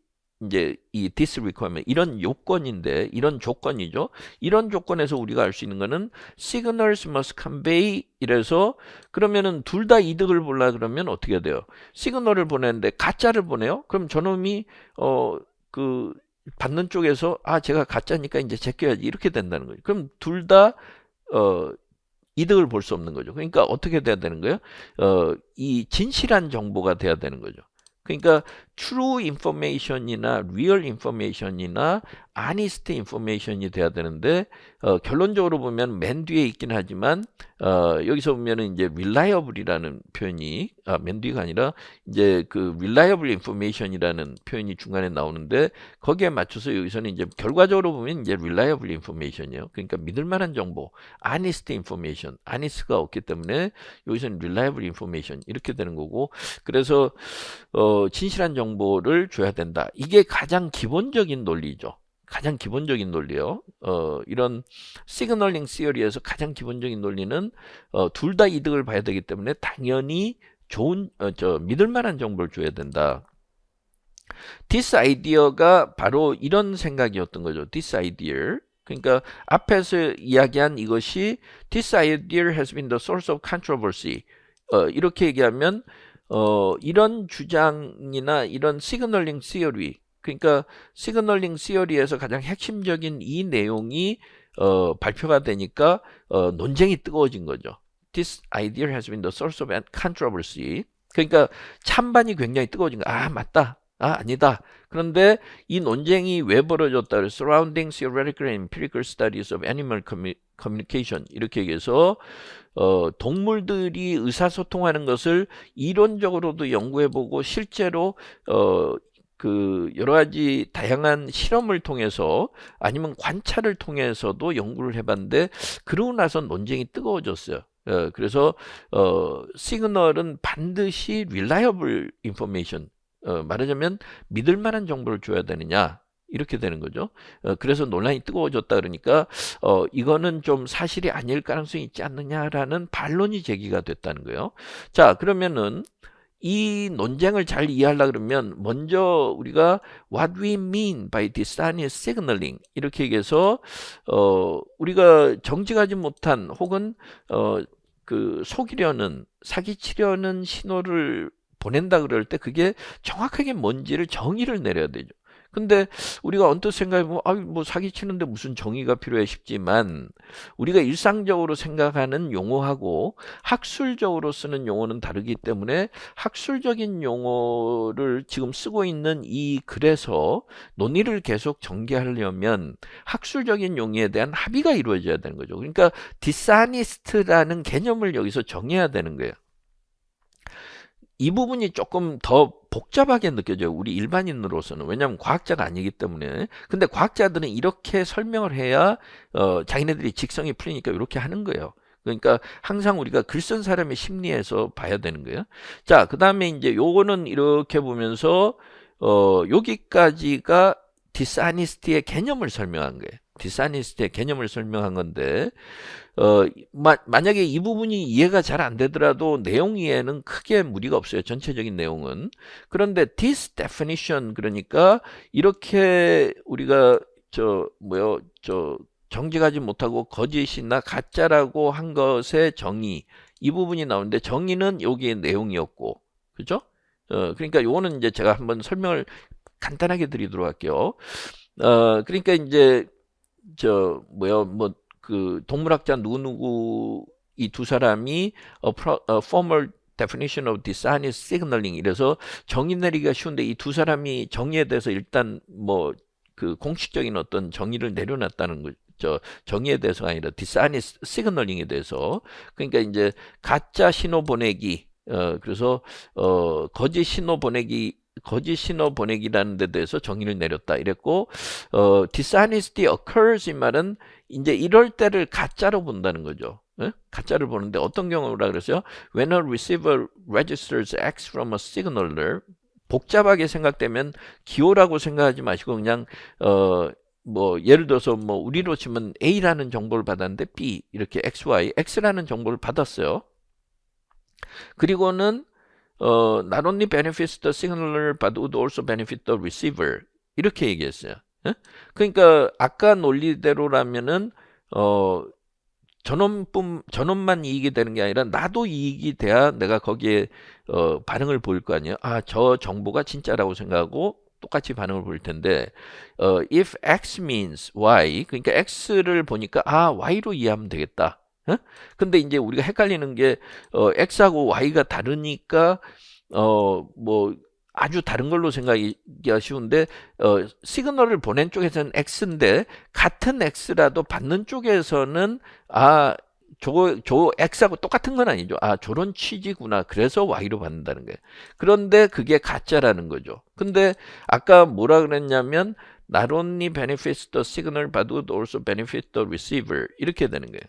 이제 이 this requirement 이런 요건인데 이런 조건이죠. 이런 조건에서 우리가 알 수 있는 거는 signals must convey 이래서 그러면은 둘 다 이득을 보려 그러면 어떻게 돼요? 시그널을 보내는데 가짜를 보내요? 그럼 저놈이 그 받는 쪽에서 제가 가짜니까 이제 제껴야지 이렇게 된다는 거죠. 그럼 둘 다 이득을 볼 수 없는 거죠. 그러니까 어떻게 돼야 되는 거예요? 이 진실한 정보가 돼야 되는 거죠. 그러니까 true information이나 real information이나 honest information이 돼야 되는데 결론적으로 보면 맨 뒤에 있긴 하지만 여기서 보면은 이제 reliable이라는 표현이 맨 뒤가 아니라 이제 그 reliable information이라는 표현이 중간에 나오는데 거기에 맞춰서 여기서는 이제 결과적으로 보면 이제 reliable information이에요. 그러니까 믿을 만한 정보, honest information, honest가 없기 때문에 여기서는 reliable information 이렇게 되는 거고 그래서 진실한 정보를 줘야 된다. 이게 가장 기본적인 논리죠. 가장 기본적인 논리요. 이런 시그널링 시어리에서 가장 기본적인 논리는 둘 다 이득을 봐야 되기 때문에 당연히 좋은 믿을 만한 정보를 줘야 된다. this idea가 바로 이런 생각이었던 거죠. this idea. 그러니까 앞에서 이야기한 이것이 this idea has been the source of controversy. 이렇게 얘기하면 이런 주장이나 이런 시그널링 시어리 그러니까 시그널링 시어리에서 가장 핵심적인 이 내용이 발표가 되니까 논쟁이 뜨거워진 거죠. This idea has been the source of controversy. 그러니까 찬반이 굉장히 뜨거워진 거. 맞다. 아니다. 그런데 이 논쟁이 왜 벌어졌다? Surrounding theoretical and empirical studies of animal communication 이렇게 얘기해서 동물들이 의사소통하는 것을 이론적으로도 연구해보고 실제로 그 여러 가지 다양한 실험을 통해서 아니면 관찰을 통해서도 연구를 해봤는데 그러고 나서 논쟁이 뜨거워졌어요. 그래서 시그널은 반드시 reliable information 말하자면 믿을 만한 정보를 줘야 되느냐 이렇게 되는 거죠. 그래서 논란이 뜨거워졌다 그러니까 이거는 좀 사실이 아닐 가능성이 있지 않느냐라는 반론이 제기가 됐다는 거예요. 자, 그러면은 이 논쟁을 잘 이해하려고 그러면 먼저 우리가 what we mean by dishonest signaling 이렇게 얘기해서 우리가 정직하지 못한 혹은 그 속이려는 사기치려는 신호를 보낸다 그럴 때 그게 정확하게 뭔지를 정의를 내려야 되죠. 근데 우리가 언뜻 생각해보면 뭐 사기치는데 무슨 정의가 필요해 싶지만 우리가 일상적으로 생각하는 용어하고 학술적으로 쓰는 용어는 다르기 때문에 학술적인 용어를 지금 쓰고 있는 이 글에서 논의를 계속 전개하려면 학술적인 용어에 대한 합의가 이루어져야 되는 거죠. 그러니까 dishonest라는 개념을 여기서 정해야 되는 거예요. 이 부분이 조금 더 복잡하게 느껴져요. 우리 일반인으로서는. 왜냐하면 과학자가 아니기 때문에. 근데 과학자들은 이렇게 설명을 해야 자기네들이 직성이 풀리니까 이렇게 하는 거예요. 그러니까 항상 우리가 글 쓴 사람의 심리에서 봐야 되는 거예요. 자, 그 다음에 이제 요거는 이렇게 보면서 여기까지가 dishonesty의 개념을 설명한 거예요. dishonesty의 개념을 설명한 건데 만약에 이 부분이 이해가 잘 안 되더라도 내용 이해는 크게 무리가 없어요. 전체적인 내용은. 그런데 this definition 그러니까 이렇게 우리가 정직하지 못하고 거짓이나 가짜라고 한 것의 정의 이 부분이 나오는데 정의는 여기에 내용이었고 그죠? 그러니까 요거는 이제 제가 한번 설명을 간단하게 드리도록 할게요. 그러니까 이제 그 동물학자 누구누구 이 두 사람이 former definition of dishonest signaling 이래서 정의 내리기가 쉬운데 이 두 사람이 정의에 대해서 일단 뭐 그 공식적인 어떤 정의를 내려놨다는 거죠. 정의에 대해서가 아니라 dishonest signaling에 대해서. 그러니까 이제 가짜 신호 보내기, 그래서 거짓 신호 보내기라는 데 대해서 정의를 내렸다 이랬고, dishonesty occurs 이 말은 이제 이럴 때를 가짜로 본다는 거죠. 가짜를 보는데 어떤 경우라 그랬어요? When a receiver registers X from a signaler, 복잡하게 생각되면 기호라고 생각하지 마시고 그냥 뭐 예를 들어서 뭐 우리로 치면 A라는 정보를 받았는데 B 이렇게 XY, X라는 정보를 받았어요. 그리고는 not only benefits the signaler but would also benefit the receiver 이렇게 얘기했어요. 그러니까 아까 논리대로라면은 전원만 이익이 되는 게 아니라 나도 이익이 돼야 내가 거기에 반응을 보일 거 아니에요. 아, 저 정보가 진짜라고 생각하고 똑같이 반응을 보일 텐데 if X means Y, 그러니까 X를 보니까 아, Y로 이해하면 되겠다. 근데 이제 우리가 헷갈리는 게 X하고 Y가 다르니까 뭐 아주 다른 걸로 생각하기가 쉬운데 시그널을 보낸 쪽에서는 X인데 같은 X라도 받는 쪽에서는 아, 저 X하고 똑같은 건 아니죠. 아, 저런 취지구나. 그래서 Y로 받는다는 거예요. 그런데 그게 가짜라는 거죠. 근데 아까 뭐라 그랬냐면 not only benefits the signal but would also benefit the receiver 이렇게 되는 거예요.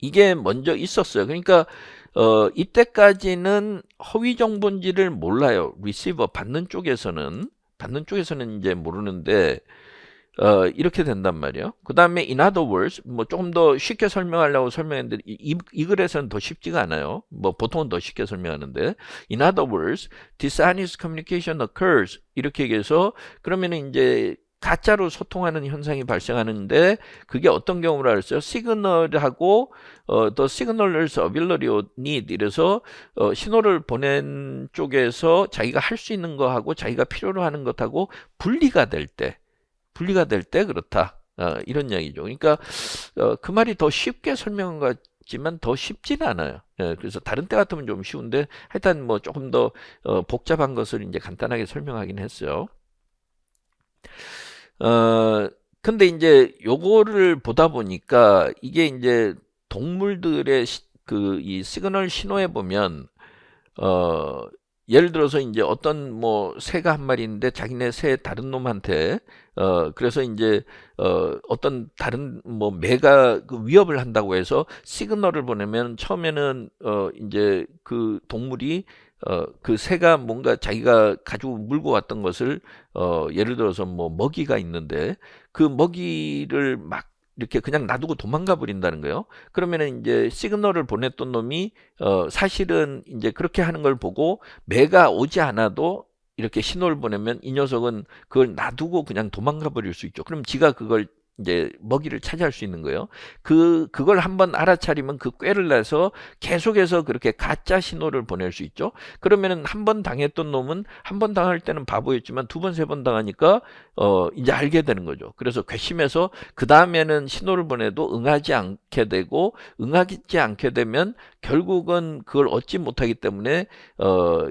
이게 먼저 있었어요. 그러니까 이때까지는 허위 정보인지를 몰라요. 리시버 받는 쪽에서는 이제 모르는데 이렇게 된단 말이에요. 그 다음에 in other words, 뭐 조금 더 쉽게 설명하려고 설명했는데 이 글에서는 더 쉽지가 않아요. 뭐 보통은 더 쉽게 설명하는데 in other words, dishonest communication occurs 이렇게 얘기해서 그러면은 이제 가짜로 소통하는 현상이 발생하는데 그게 어떤 경우라 그랬어요? 시그널하고 the signaler's ability or need 이래서 신호를 보낸 쪽에서 자기가 할 수 있는 거하고 자기가 필요로 하는 것하고 분리가 될 때 그렇다. 이런 이야기죠. 그러니까 그 말이 더 쉽게 설명한 것 같지만 더 쉽지는 않아요. 그래서 다른 때 같으면 좀 쉬운데 하여튼 뭐 조금 더 복잡한 것을 이제 간단하게 설명하긴 했어요. 근데 이제 요거를 보다 보니까 이게 이제 동물들의 이 시그널 신호에 보면 예를 들어서 이제 어떤 뭐 새가 한 마리 있는데 자기네 새 다른 놈한테 그래서 이제 어떤 다른 뭐 매가 그 위협을 한다고 해서 시그널을 보내면 처음에는 이제 그 동물이 그 새가 뭔가 자기가 가지고 물고 왔던 것을 예를 들어서 뭐 먹이가 있는데 그 먹이를 막 이렇게 그냥 놔두고 도망가 버린다는 거예요. 그러면은 이제 시그널을 보냈던 놈이 사실은 이제 그렇게 하는 걸 보고 매가 오지 않아도 이렇게 신호를 보내면 이 녀석은 그걸 놔두고 그냥 도망가 버릴 수 있죠. 그럼 지가 그걸 이제 먹이를 차지할 수 있는 거예요. 그걸 한번 알아차리면 그 꾀를 내서 계속해서 그렇게 가짜 신호를 보낼 수 있죠. 그러면은 한 번 당했던 놈은 한 번 당할 때는 바보였지만 두 번, 세 번 당하니까 이제 알게 되는 거죠. 그래서 괘씸해서 그 다음에는 신호를 보내도 응하지 않게 되고 응하지 않게 되면 결국은 그걸 얻지 못하기 때문에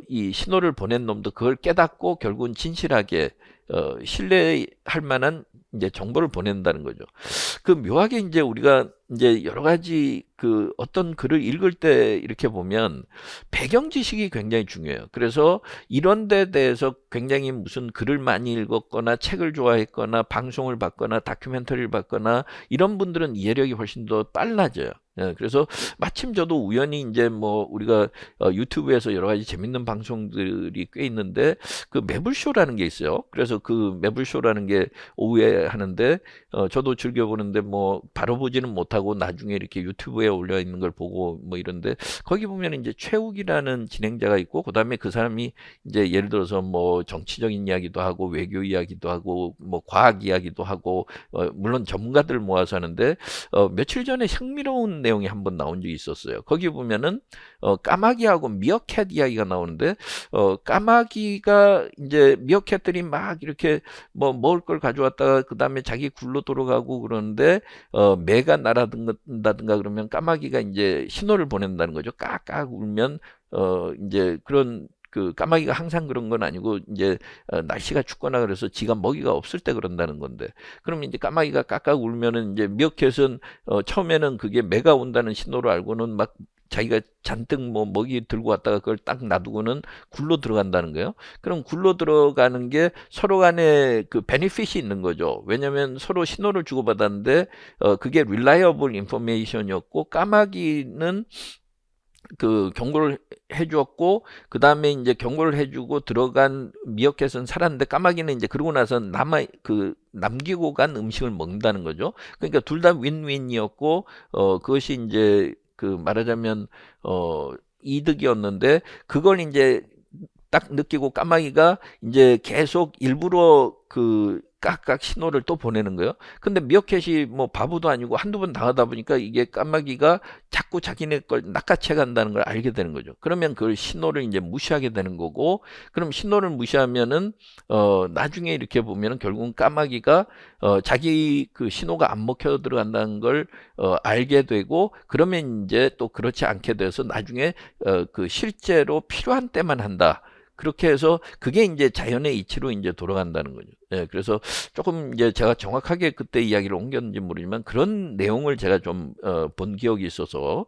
이 신호를 보낸 놈도 그걸 깨닫고 결국은 진실하게 신뢰할 만한 이제 정보를 보낸다는 거죠. 그 묘하게 이제 우리가 이제 여러 가지 그 어떤 글을 읽을 때 이렇게 보면 배경 지식이 굉장히 중요해요. 그래서 이런 데 대해서 굉장히 무슨 글을 많이 읽었거나 책을 좋아했거나 방송을 봤거나 다큐멘터리를 봤거나 이런 분들은 이해력이 훨씬 더 빨라져요. 그래서 마침 저도 우연히 이제 뭐 우리가 유튜브에서 여러 가지 재밌는 방송들이 꽤 있는데 그 매불쇼라는 게 있어요. 그래서 그 매불쇼라는 게 오후에 하는데 저도 즐겨보는데 뭐 바로 보지는 못하고 나중에 이렇게 유튜브에 올려 있는 걸 보고 뭐 이런데 거기 보면 이제 최욱이라는 진행자가 있고 그다음에 그 사람이 이제 예를 들어서 뭐 정치적인 이야기도 하고 외교 이야기도 하고 뭐 과학 이야기도 하고 물론 전문가들 모아서 하는데 며칠 전에 흥미로운 그런 내용이 한번 나온 적이 있었어요. 거기 보면은 까마귀하고 미어캣 이야기가 나오는데 까마귀가 이제 미어캣들이 막 이렇게 뭐 먹을 걸 가져왔다가 그 다음에 자기 굴로 돌아가고 그러는데 매가 날아든다든가 그러면 까마귀가 이제 신호를 보낸다는 거죠. 깍깍 울면 이제 그런 그 까마귀가 항상 그런 건 아니고 이제 날씨가 춥거나 그래서 지가 먹이가 없을 때 그런다는 건데, 그러면 이제 까마귀가 깍깍 울면은 이제 미어캣은 처음에는 그게 매가 온다는 신호를 알고는 막 자기가 잔뜩 뭐 먹이 들고 왔다가 그걸 딱 놔두고는 굴로 들어간다는 거예요. 그럼 굴로 들어가는 게 서로 간에 그 베니핏이 있는 거죠. 왜냐면 서로 신호를 주고받았는데 그게 reliable information이었고, 까마귀는 그 경고를 해주었고, 그 다음에 이제 경고를 해주고 들어간 미어캣은 살았는데, 까마귀는 이제 그러고 나서 남기고 간 음식을 먹는다는 거죠. 그러니까 둘 다 윈윈이었고, 그것이 이제 그 말하자면 이득이었는데, 그걸 이제 딱 느끼고 까마귀가 이제 계속 일부러 그 깍깍 신호를 또 보내는 거예요. 근데 미어캣이 뭐 바보도 아니고 한두 번 당하다 보니까 이게 까마귀가 자꾸 자기네 걸 낚아채 간다는 걸 알게 되는 거죠. 그러면 그 신호를 이제 무시하게 되는 거고, 그럼 신호를 무시하면은 나중에 이렇게 보면은 결국은 까마귀가 자기 그 신호가 안 먹혀 들어간다는 걸 알게 되고, 그러면 이제 또 그렇지 않게 돼서 나중에 그 실제로 필요한 때만 한다. 그렇게 해서 그게 이제 자연의 이치로 이제 돌아간다는 거죠. 예, 그래서 조금 이제 제가 정확하게 그때 이야기를 옮겼는지 모르지만 그런 내용을 제가 좀 본 기억이 있어서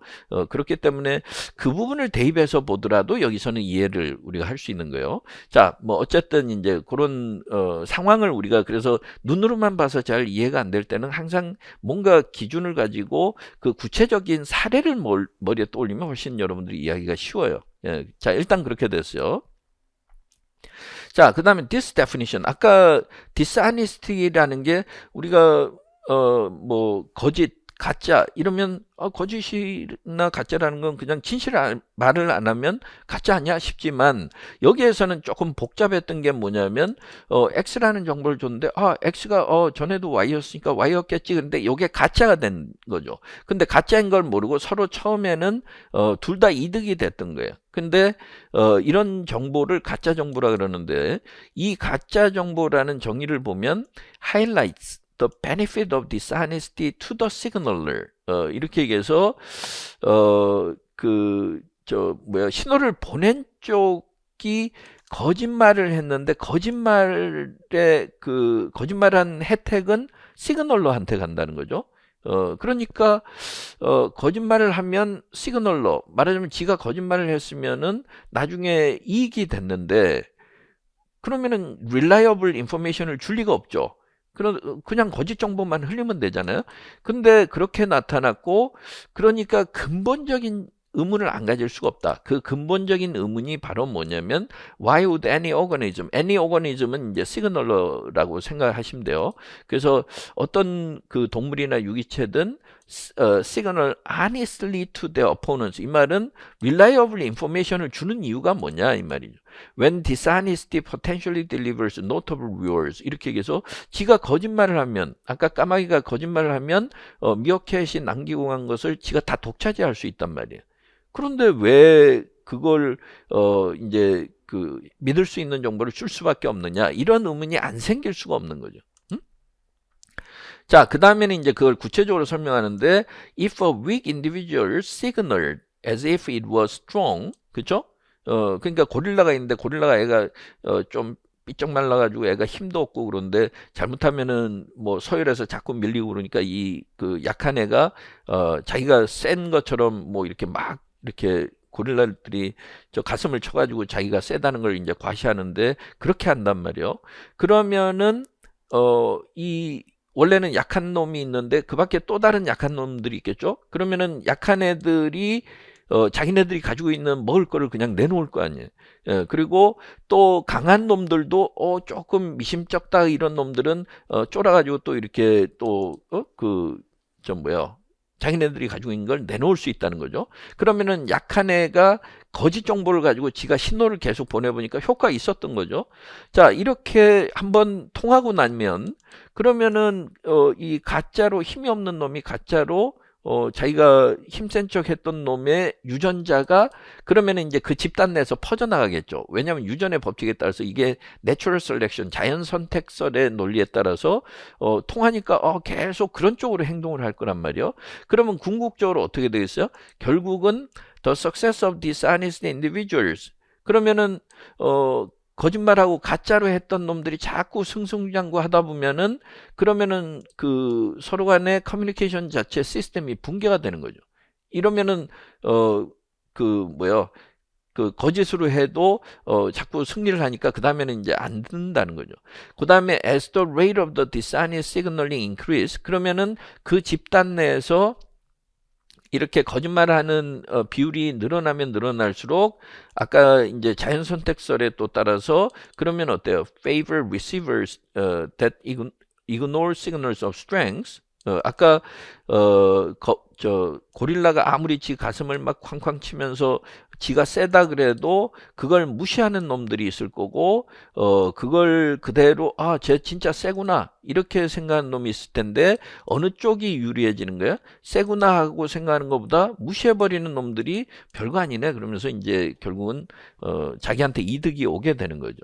그렇기 때문에 그 부분을 대입해서 보더라도 여기서는 이해를 우리가 할 수 있는 거예요. 자, 뭐 어쨌든 이제 그런 상황을 우리가 그래서 눈으로만 봐서 잘 이해가 안 될 때는 항상 뭔가 기준을 가지고 그 구체적인 사례를 머리에 떠올리면 훨씬 여러분들이 이해하기가 쉬워요. 예, 자, 일단 그렇게 됐어요. 자, 그 다음에 this definition. 아까 dishonesty라는 게 우리가 뭐 거짓, 가짜 이러면 거짓이나 가짜라는 건 그냥 진실을 말을 안 하면 가짜 아니야 싶지만, 여기에서는 조금 복잡했던 게 뭐냐면 X라는 정보를 줬는데 X가 전에도 Y였으니까 Y였겠지. 근데 이게 가짜가 된 거죠. 근데 가짜인 걸 모르고 서로 처음에는 둘 다 이득이 됐던 거예요. 근데 이런 정보를 가짜 정보라 그러는데, 이 가짜 정보라는 정의를 보면 highlights the benefit of dishonesty to the signaler. 이렇게 얘기해서 신호를 보낸 쪽이 거짓말을 했는데, 거짓말한 혜택은 시그널러한테 간다는 거죠. 그러니까 거짓말을 하면 시그널러, 말하자면 지가 거짓말을 했으면은 나중에 이익이 됐는데, 그러면은 reliable information을 줄 리가 없죠. 그냥 거짓 정보만 흘리면 되잖아요. 근데 그렇게 나타났고, 그러니까 근본적인 의문을 안 가질 수가 없다. 그 근본적인 의문이 바로 뭐냐면 why would any organism은 이제 시그널러라고 생각하시면 돼요. 그래서 어떤 그 동물이나 유기체든 signal honestly to their opponents. 이 말은 reliable information을 주는 이유가 뭐냐 이 말이죠. When dishonesty potentially delivers notable rewards. 이렇게 얘기해서 지가 거짓말을 하면, 아까 까마귀가 거짓말을 하면 미어캣이 남기고 간 것을 지가 다 독차지할 수 있단 말이에요. 그런데 왜 그걸 이제 그 믿을 수 있는 정보를 줄 수밖에 없느냐, 이런 의문이 안 생길 수가 없는 거죠. 응? 자, 그 다음에는 이제 그걸 구체적으로 설명하는데, if a weak individual signaled as if it was strong, 그쵸? 그러니까 고릴라가 있는데, 고릴라가 애가 좀 삐쩍 말라가지고 애가 힘도 없고 그런데 잘못하면은 뭐 서열에서 자꾸 밀리고 그러니까 이 그 약한 애가 자기가 센 것처럼 뭐 이렇게 막 이렇게 고릴라들이 저 가슴을 쳐가지고 자기가 세다는 걸 이제 과시하는데, 그렇게 한단 말이에요. 그러면은 이 원래는 약한 놈이 있는데 그 밖에 또 다른 약한 놈들이 있겠죠. 그러면은 약한 애들이 자기네들이 가지고 있는 먹을 거를 그냥 내놓을 거 아니에요. 예, 그리고 또 강한 놈들도 조금 미심쩍다 이런 놈들은 쫄아가지고 또 이렇게 또 자기네들이 가지고 있는 걸 내놓을 수 있다는 거죠. 그러면은 약한 애가 거짓 정보를 가지고 지가 신호를 계속 보내보니까 효과가 있었던 거죠. 자, 이렇게 한번 통하고 나면 그러면은 이 가짜로, 힘이 없는 놈이 가짜로 자기가 힘센 척 했던 놈의 유전자가 그러면은 이제 그 집단 내에서 퍼져나가겠죠. 왜냐하면 유전의 법칙에 따라서 이게 내추럴 셀렉션, 자연 선택설의 논리에 따라서 통하니까 계속 그런 쪽으로 행동을 할 거란 말이요. 그러면 궁극적으로 어떻게 되겠어요? 결국은 the success of dishonest individuals. 그러면은 거짓말하고 가짜로 했던 놈들이 자꾸 승승장구하다 보면은 그러면은 그 서로 간의 커뮤니케이션 자체 시스템이 붕괴가 되는 거죠. 이러면은 그 거짓으로 해도 자꾸 승리를 하니까 그 다음에는 이제 안 듣는다는 거죠. 그 다음에 as the rate of the dishonest signaling increase, 그러면은 그 집단 내에서 이렇게 거짓말을 하는 비율이 늘어나면 늘어날수록 아까 이제 자연 선택설에 또 따라서 그러면 어때요? Favor receivers that ignore signals of strength. 아까 고릴라가 아무리 지 가슴을 막 쾅쾅 치면서 지가 세다 그래도 그걸 무시하는 놈들이 있을 거고 그걸 그대로 쟤 진짜 세구나 이렇게 생각하는 놈이 있을 텐데 어느 쪽이 유리해지는 거야? 세구나 하고 생각하는 것보다 무시해버리는 놈들이 별거 아니네 그러면서 이제 결국은 자기한테 이득이 오게 되는 거죠.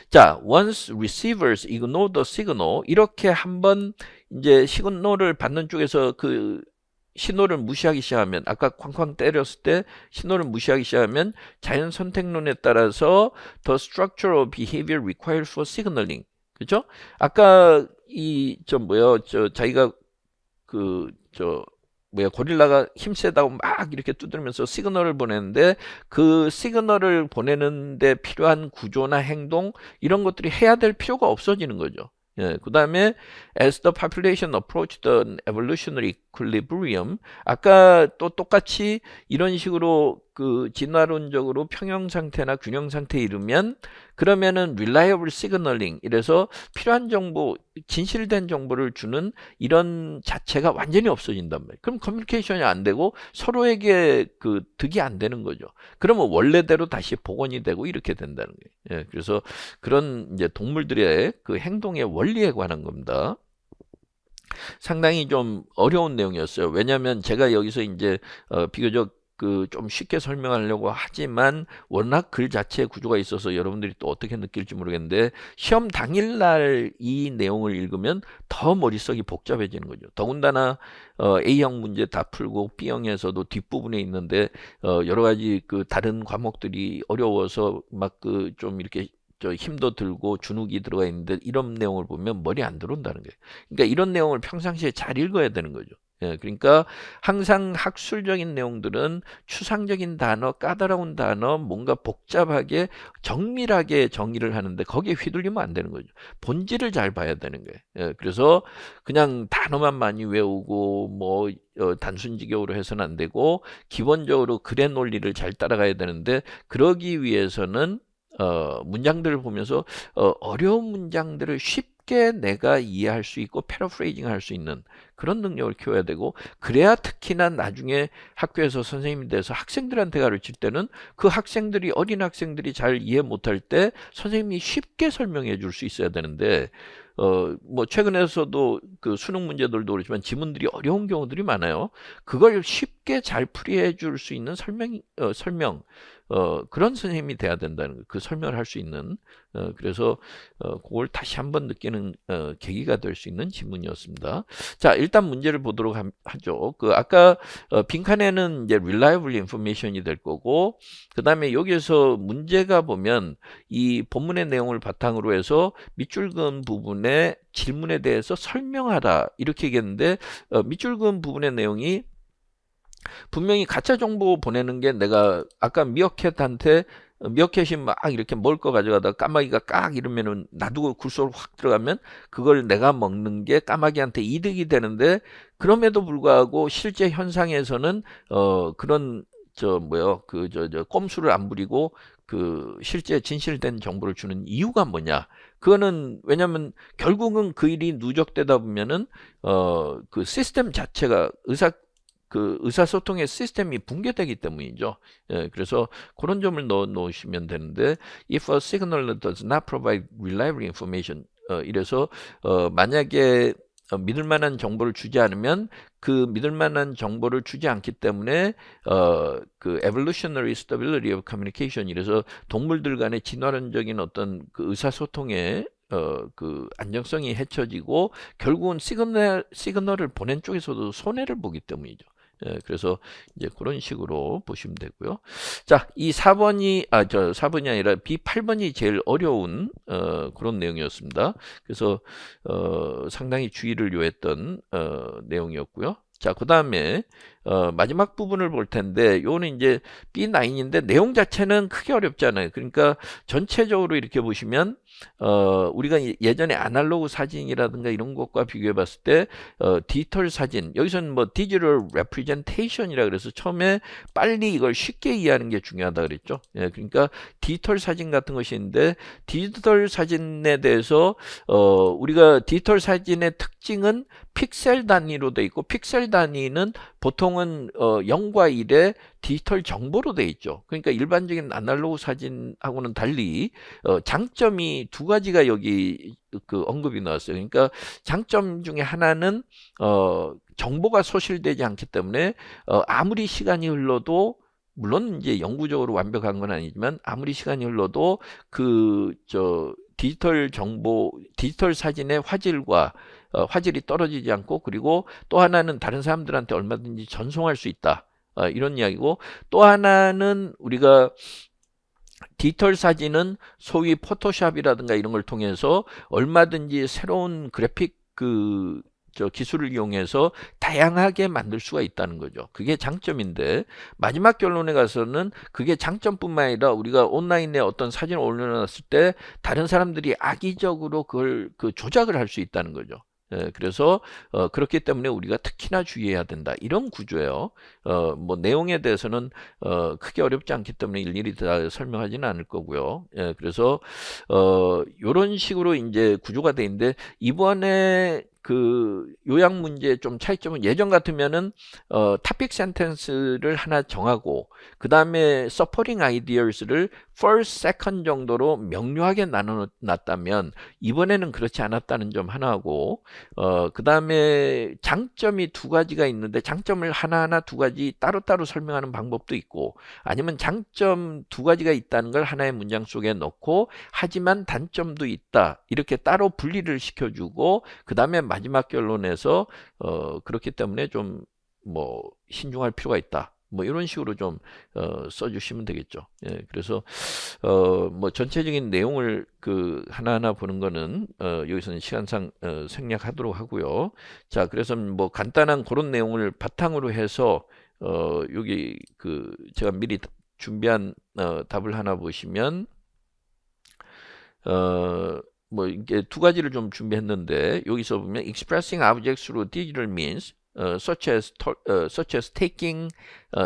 자, once receivers ignore the signal, 이렇게 한번 이제 시그널을 받는 쪽에서 그 신호를 무시하기 시작하면 아까 쾅쾅 때렸을 때 신호를 무시하기 시작하면 자연 선택론에 따라서 the structural behavior required for signaling. 그죠? 아까 자기가 고릴라가 힘세다고 막 이렇게 두드리면서 시그널을 보내는데 그 시그널을 보내는데 필요한 구조나 행동 이런 것들이 해야 될 필요가 없어지는 거죠. 예, 그 다음에 as the population approached the evolutionary equilibrium, 아까 또 똑같이 이런 식으로 그 진화론적으로 평형 상태나 균형 상태에 이르면 그러면은 reliable signaling, 이래서 필요한 정보, 진실된 정보를 주는 이런 자체가 완전히 없어진단 말이에요. 그럼 커뮤니케이션이 안 되고 서로에게 그 득이 안 되는 거죠. 그러면 원래대로 다시 복원이 되고 이렇게 된다는 거예요. 예, 그래서 그런 이제 동물들의 그 행동의 원리에 관한 겁니다. 상당히 좀 어려운 내용이었어요. 왜냐하면 제가 여기서 이제 비교적 그 좀 쉽게 설명하려고 하지만 워낙 글 자체의 구조가 있어서 여러분들이 또 어떻게 느낄지 모르겠는데 시험 당일날 이 내용을 읽으면 더 머릿속이 복잡해지는 거죠. 더군다나 A형 문제 다 풀고 B형에서도 뒷부분에 있는데 여러 가지 그 다른 과목들이 어려워서 막 그 좀 이렇게 힘도 들고 주눅이 들어가 있는데 이런 내용을 보면 머리 안 들어온다는 거예요. 그러니까 이런 내용을 평상시에 잘 읽어야 되는 거죠. 예, 그러니까 항상 학술적인 내용들은 추상적인 단어, 까다로운 단어, 뭔가 복잡하게 정밀하게 정의를 하는데 거기에 휘둘리면 안 되는 거죠. 본질을 잘 봐야 되는 거예요. 예, 그래서 그냥 단어만 많이 외우고 뭐 단순지경으로 해서는 안 되고 기본적으로 글의 논리를 잘 따라가야 되는데 그러기 위해서는 문장들을 보면서 어려운 문장들을 쉽게 내가 이해할 수 있고 패러프레이징 할 수 있는 그런 능력을 키워야 되고, 그래야 특히나 나중에 학교에서 선생님이 돼서 학생들한테 가르칠 때는 그 학생들이, 어린 학생들이 잘 이해 못할 때 선생님이 쉽게 설명해 줄 수 있어야 되는데 뭐 최근에서도 그 수능 문제들도 그렇지만 지문들이 어려운 경우들이 많아요. 그걸 쉽게 잘 풀이해 줄 수 있는 설명 그런 선생님이 돼야 된다는 거, 그 설명을 할 수 있는 그래서 그걸 다시 한번 느끼는 계기가 될 수 있는 지문이었습니다. 자, 일단 문제를 보도록 하죠. 그 아까 빈칸에는 이제 reliable information이 될 거고, 그 다음에 여기에서 문제가 보면 이 본문의 내용을 바탕으로 해서 밑줄 그은 부분의 질문에 대해서 설명하라 이렇게 얘기했는데 밑줄 그은 부분의 내용이 분명히 가짜 정보 보내는 게, 내가 아까 미어캣한테 미어캣이 막 이렇게 먹을 거 가져가다가 까마귀가 깍 이러면은 놔두고 굴 속으로 확 들어가면 그걸 내가 먹는 게 까마귀한테 이득이 되는데, 그럼에도 불구하고 실제 현상에서는 그런 꼼수를 안 부리고 그 실제 진실된 정보를 주는 이유가 뭐냐? 그거는 왜냐면 결국은 그 일이 누적되다 보면은 그 시스템 자체가 의사소통의 시스템이 붕괴되기 때문이죠. 예, 그래서 그런 점을 넣어 놓으시면 되는데, if a signal does not provide reliable information, 이래서 만약에 믿을 만한 정보를 주지 않으면 그 믿을 만한 정보를 주지 않기 때문에 그 evolutionary stability of communication, 이래서 동물들 간의 진화론적인 어떤 그 의사소통의 그 안정성이 해쳐지고 결국은 시그널을 보낸 쪽에서도 손해를 보기 때문이죠. 예, 그래서 이제 그런 식으로 보시면 되고요. 자, 이 4번이, 저 4번이 아니라 B8번이 제일 어려운, 그런 내용이었습니다. 그래서, 상당히 주의를 요했던, 내용이었고요. 자, 그 다음에, 마지막 부분을 볼 텐데, 요거는 이제 B9인데, 내용 자체는 크게 어렵지 않아요. 그러니까 전체적으로 이렇게 보시면, 우리가 예전에 아날로그 사진이라든가 이런 것과 비교해 봤을 때, 디지털 사진, 여기서는 뭐 디지털 레프리젠테이션이라 그래서 처음에 빨리 이걸 쉽게 이해하는 게 중요하다 그랬죠. 예, 그러니까 디지털 사진 같은 것이 있는데, 디지털 사진에 대해서, 우리가 디지털 사진의 특징은 픽셀 단위로 돼 있고, 픽셀 단위는 보통은 0과 1의 디지털 정보로 돼 있죠. 그러니까 일반적인 아날로그 사진하고는 달리 장점이 두 가지가 여기 그 언급이 나왔어요. 그러니까 장점 중에 하나는 정보가 소실되지 않기 때문에 아무리 시간이 흘러도, 물론 이제 영구적으로 완벽한 건 아니지만 아무리 시간이 흘러도 그 디지털 정보, 디지털 사진의 화질과 화질이 떨어지지 않고, 그리고 또 하나는 다른 사람들한테 얼마든지 전송할 수 있다. 이런 이야기고, 또 하나는 우리가 디지털 사진은 소위 포토샵이라든가 이런 걸 통해서 얼마든지 새로운 그래픽 기술을 이용해서 다양하게 만들 수가 있다는 거죠. 그게 장점인데, 마지막 결론에 가서는 그게 장점뿐만 아니라 우리가 온라인에 어떤 사진을 올려놨을 때 다른 사람들이 악의적으로 그걸 조작을 할 수 있다는 거죠. 예, 그래서 그렇기 때문에 우리가 특히나 주의해야 된다, 이런 구조예요. 뭐 내용에 대해서는 크게 어렵지 않기 때문에 일일이 다 설명하지는 않을 거고요. 예, 그래서 이런 식으로 이제 구조가 돼 있는데, 이번에 그 요약 문제의 좀 차이점은, 예전 같으면은 topic sentence를 하나 정하고 그 다음에 supporting ideas를 first, second 정도로 명료하게 나눠놨다면, 이번에는 그렇지 않았다는 점 하나하고, 그 다음에 장점이 두 가지가 있는데 장점을 하나하나 두 가지 따로따로 설명하는 방법도 있고, 아니면 장점 두 가지가 있다는 걸 하나의 문장 속에 넣고 하지만 단점도 있다, 이렇게 따로 분리를 시켜주고, 그 다음에 마지막 결론에서 그렇기 때문에 좀 뭐 신중할 필요가 있다, 뭐 이런 식으로 좀 써주시면 되겠죠. 예, 그래서 뭐 전체적인 내용을 하나하나 보는 거는 여기서는 시간상 생략하도록 하고요. 자, 그래서 뭐 간단한 그런 내용을 바탕으로 해서 여기 제가 미리 준비한 답을 하나 보시면, 뭐 이게 두 가지를 좀 준비했는데, 여기서 보면 expressing objects through digital means such as taking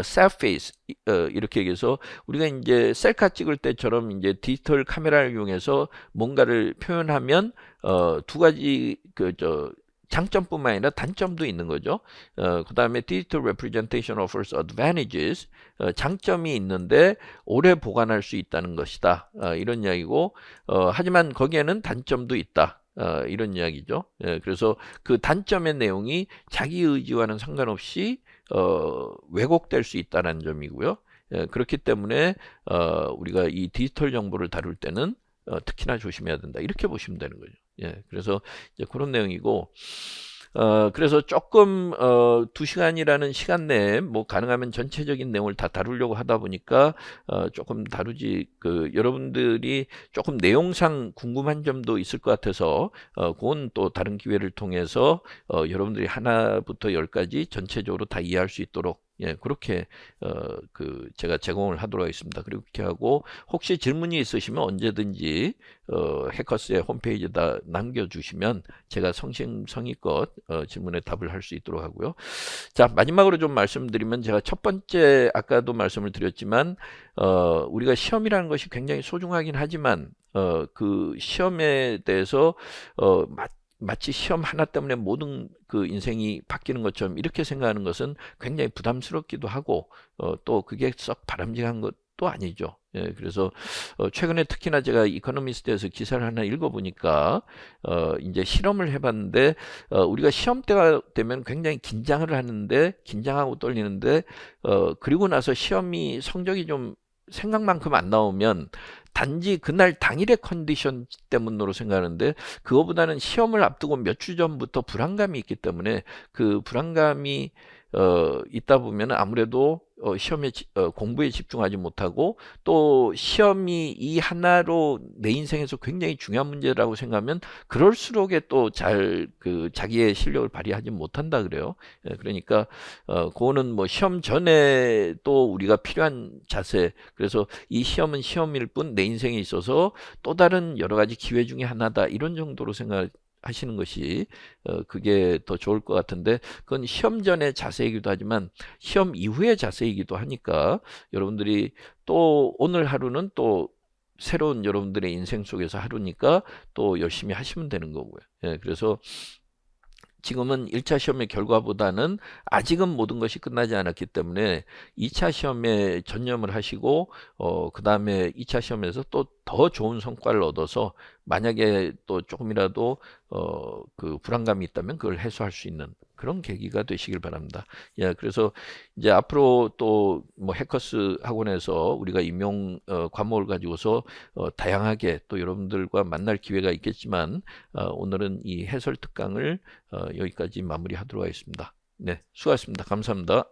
selfies, 이렇게 얘기해서 우리가 이제 셀카 찍을 때처럼 이제 디지털 카메라를 이용해서 뭔가를 표현하면 두 가지 장점뿐만 아니라 단점도 있는 거죠. 그 다음에 digital representation offers advantages, 장점이 있는데 오래 보관할 수 있다는 것이다, 이런 이야기고, 하지만 거기에는 단점도 있다, 이런 이야기죠. 예, 그래서 그 단점의 내용이 자기 의지와는 상관없이 왜곡될 수 있다는 점이고요. 예, 그렇기 때문에 우리가 이 디지털 정보를 다룰 때는 특히나 조심해야 된다, 이렇게 보시면 되는 거죠. 예, 그래서 이제 그런 내용이고, 그래서 조금 2시간이라는 시간 내에 뭐 가능하면 전체적인 내용을 다 다루려고 하다 보니까 조금 다루지, 여러분들이 조금 내용상 궁금한 점도 있을 것 같아서 그건 또 다른 기회를 통해서 여러분들이 하나부터 10까지 전체적으로 다 이해할 수 있도록, 예, 그렇게 제가 제공을 하도록 하겠습니다. 그렇게 하고, 혹시 질문이 있으시면 언제든지 해커스의 홈페이지에다 남겨주시면 제가 성심성의껏 질문에 답을 할 수 있도록 하고요. 자, 마지막으로 좀 말씀드리면, 제가 첫 번째 아까도 말씀을 드렸지만 우리가 시험이라는 것이 굉장히 소중하긴 하지만 그 시험에 대해서 마치 시험 하나 때문에 모든 그 인생이 바뀌는 것처럼 이렇게 생각하는 것은 굉장히 부담스럽기도 하고 또 그게 썩 바람직한 것도 아니죠. 예, 그래서 최근에 특히나 제가 이코노미스트에서 기사를 하나 읽어보니까 이제 실험을 해봤는데 우리가 시험 때가 되면 굉장히 긴장을 하는데 긴장하고 떨리는데 그리고 나서 시험이 성적이 좀 생각만큼 안 나오면 단지 그날 당일의 컨디션 때문으로 생각하는데 그거보다는 시험을 앞두고 몇 주 전부터 불안감이 있기 때문에 그 불안감이 있다 보면 아무래도 공부에 집중하지 못하고 또 시험이 이 하나로 내 인생에서 굉장히 중요한 문제라고 생각하면 그럴수록에 또 잘 그 자기의 실력을 발휘하지 못한다 그래요. 예, 그러니까 그거는 뭐 시험 전에 또 우리가 필요한 자세. 그래서 이 시험은 시험일 뿐 내 인생에 있어서 또 다른 여러 가지 기회 중에 하나다 이런 정도로 생각하시는 것이 그게 더 좋을 것 같은데 그건 시험 전의 자세이기도 하지만 시험 이후의 자세이기도 하니까 여러분들이 또 오늘 하루는 또 새로운 여러분들의 인생 속에서 하루니까 또 열심히 하시면 되는 거고요. 예, 그래서 지금은 1차 시험의 결과보다는 아직은 모든 것이 끝나지 않았기 때문에 2차 시험에 전념을 하시고 그 다음에 2차 시험에서 또 더 좋은 성과를 얻어서 만약에 또 조금이라도 그 불안감이 있다면 그걸 해소할 수 있는 그런 계기가 되시길 바랍니다. 예, 그래서 이제 앞으로 또 뭐 해커스 학원에서 우리가 임용 과목을 가지고서 다양하게 또 여러분들과 만날 기회가 있겠지만 오늘은 이 해설 특강을 여기까지 마무리하도록 하겠습니다. 네, 수고하셨습니다. 감사합니다.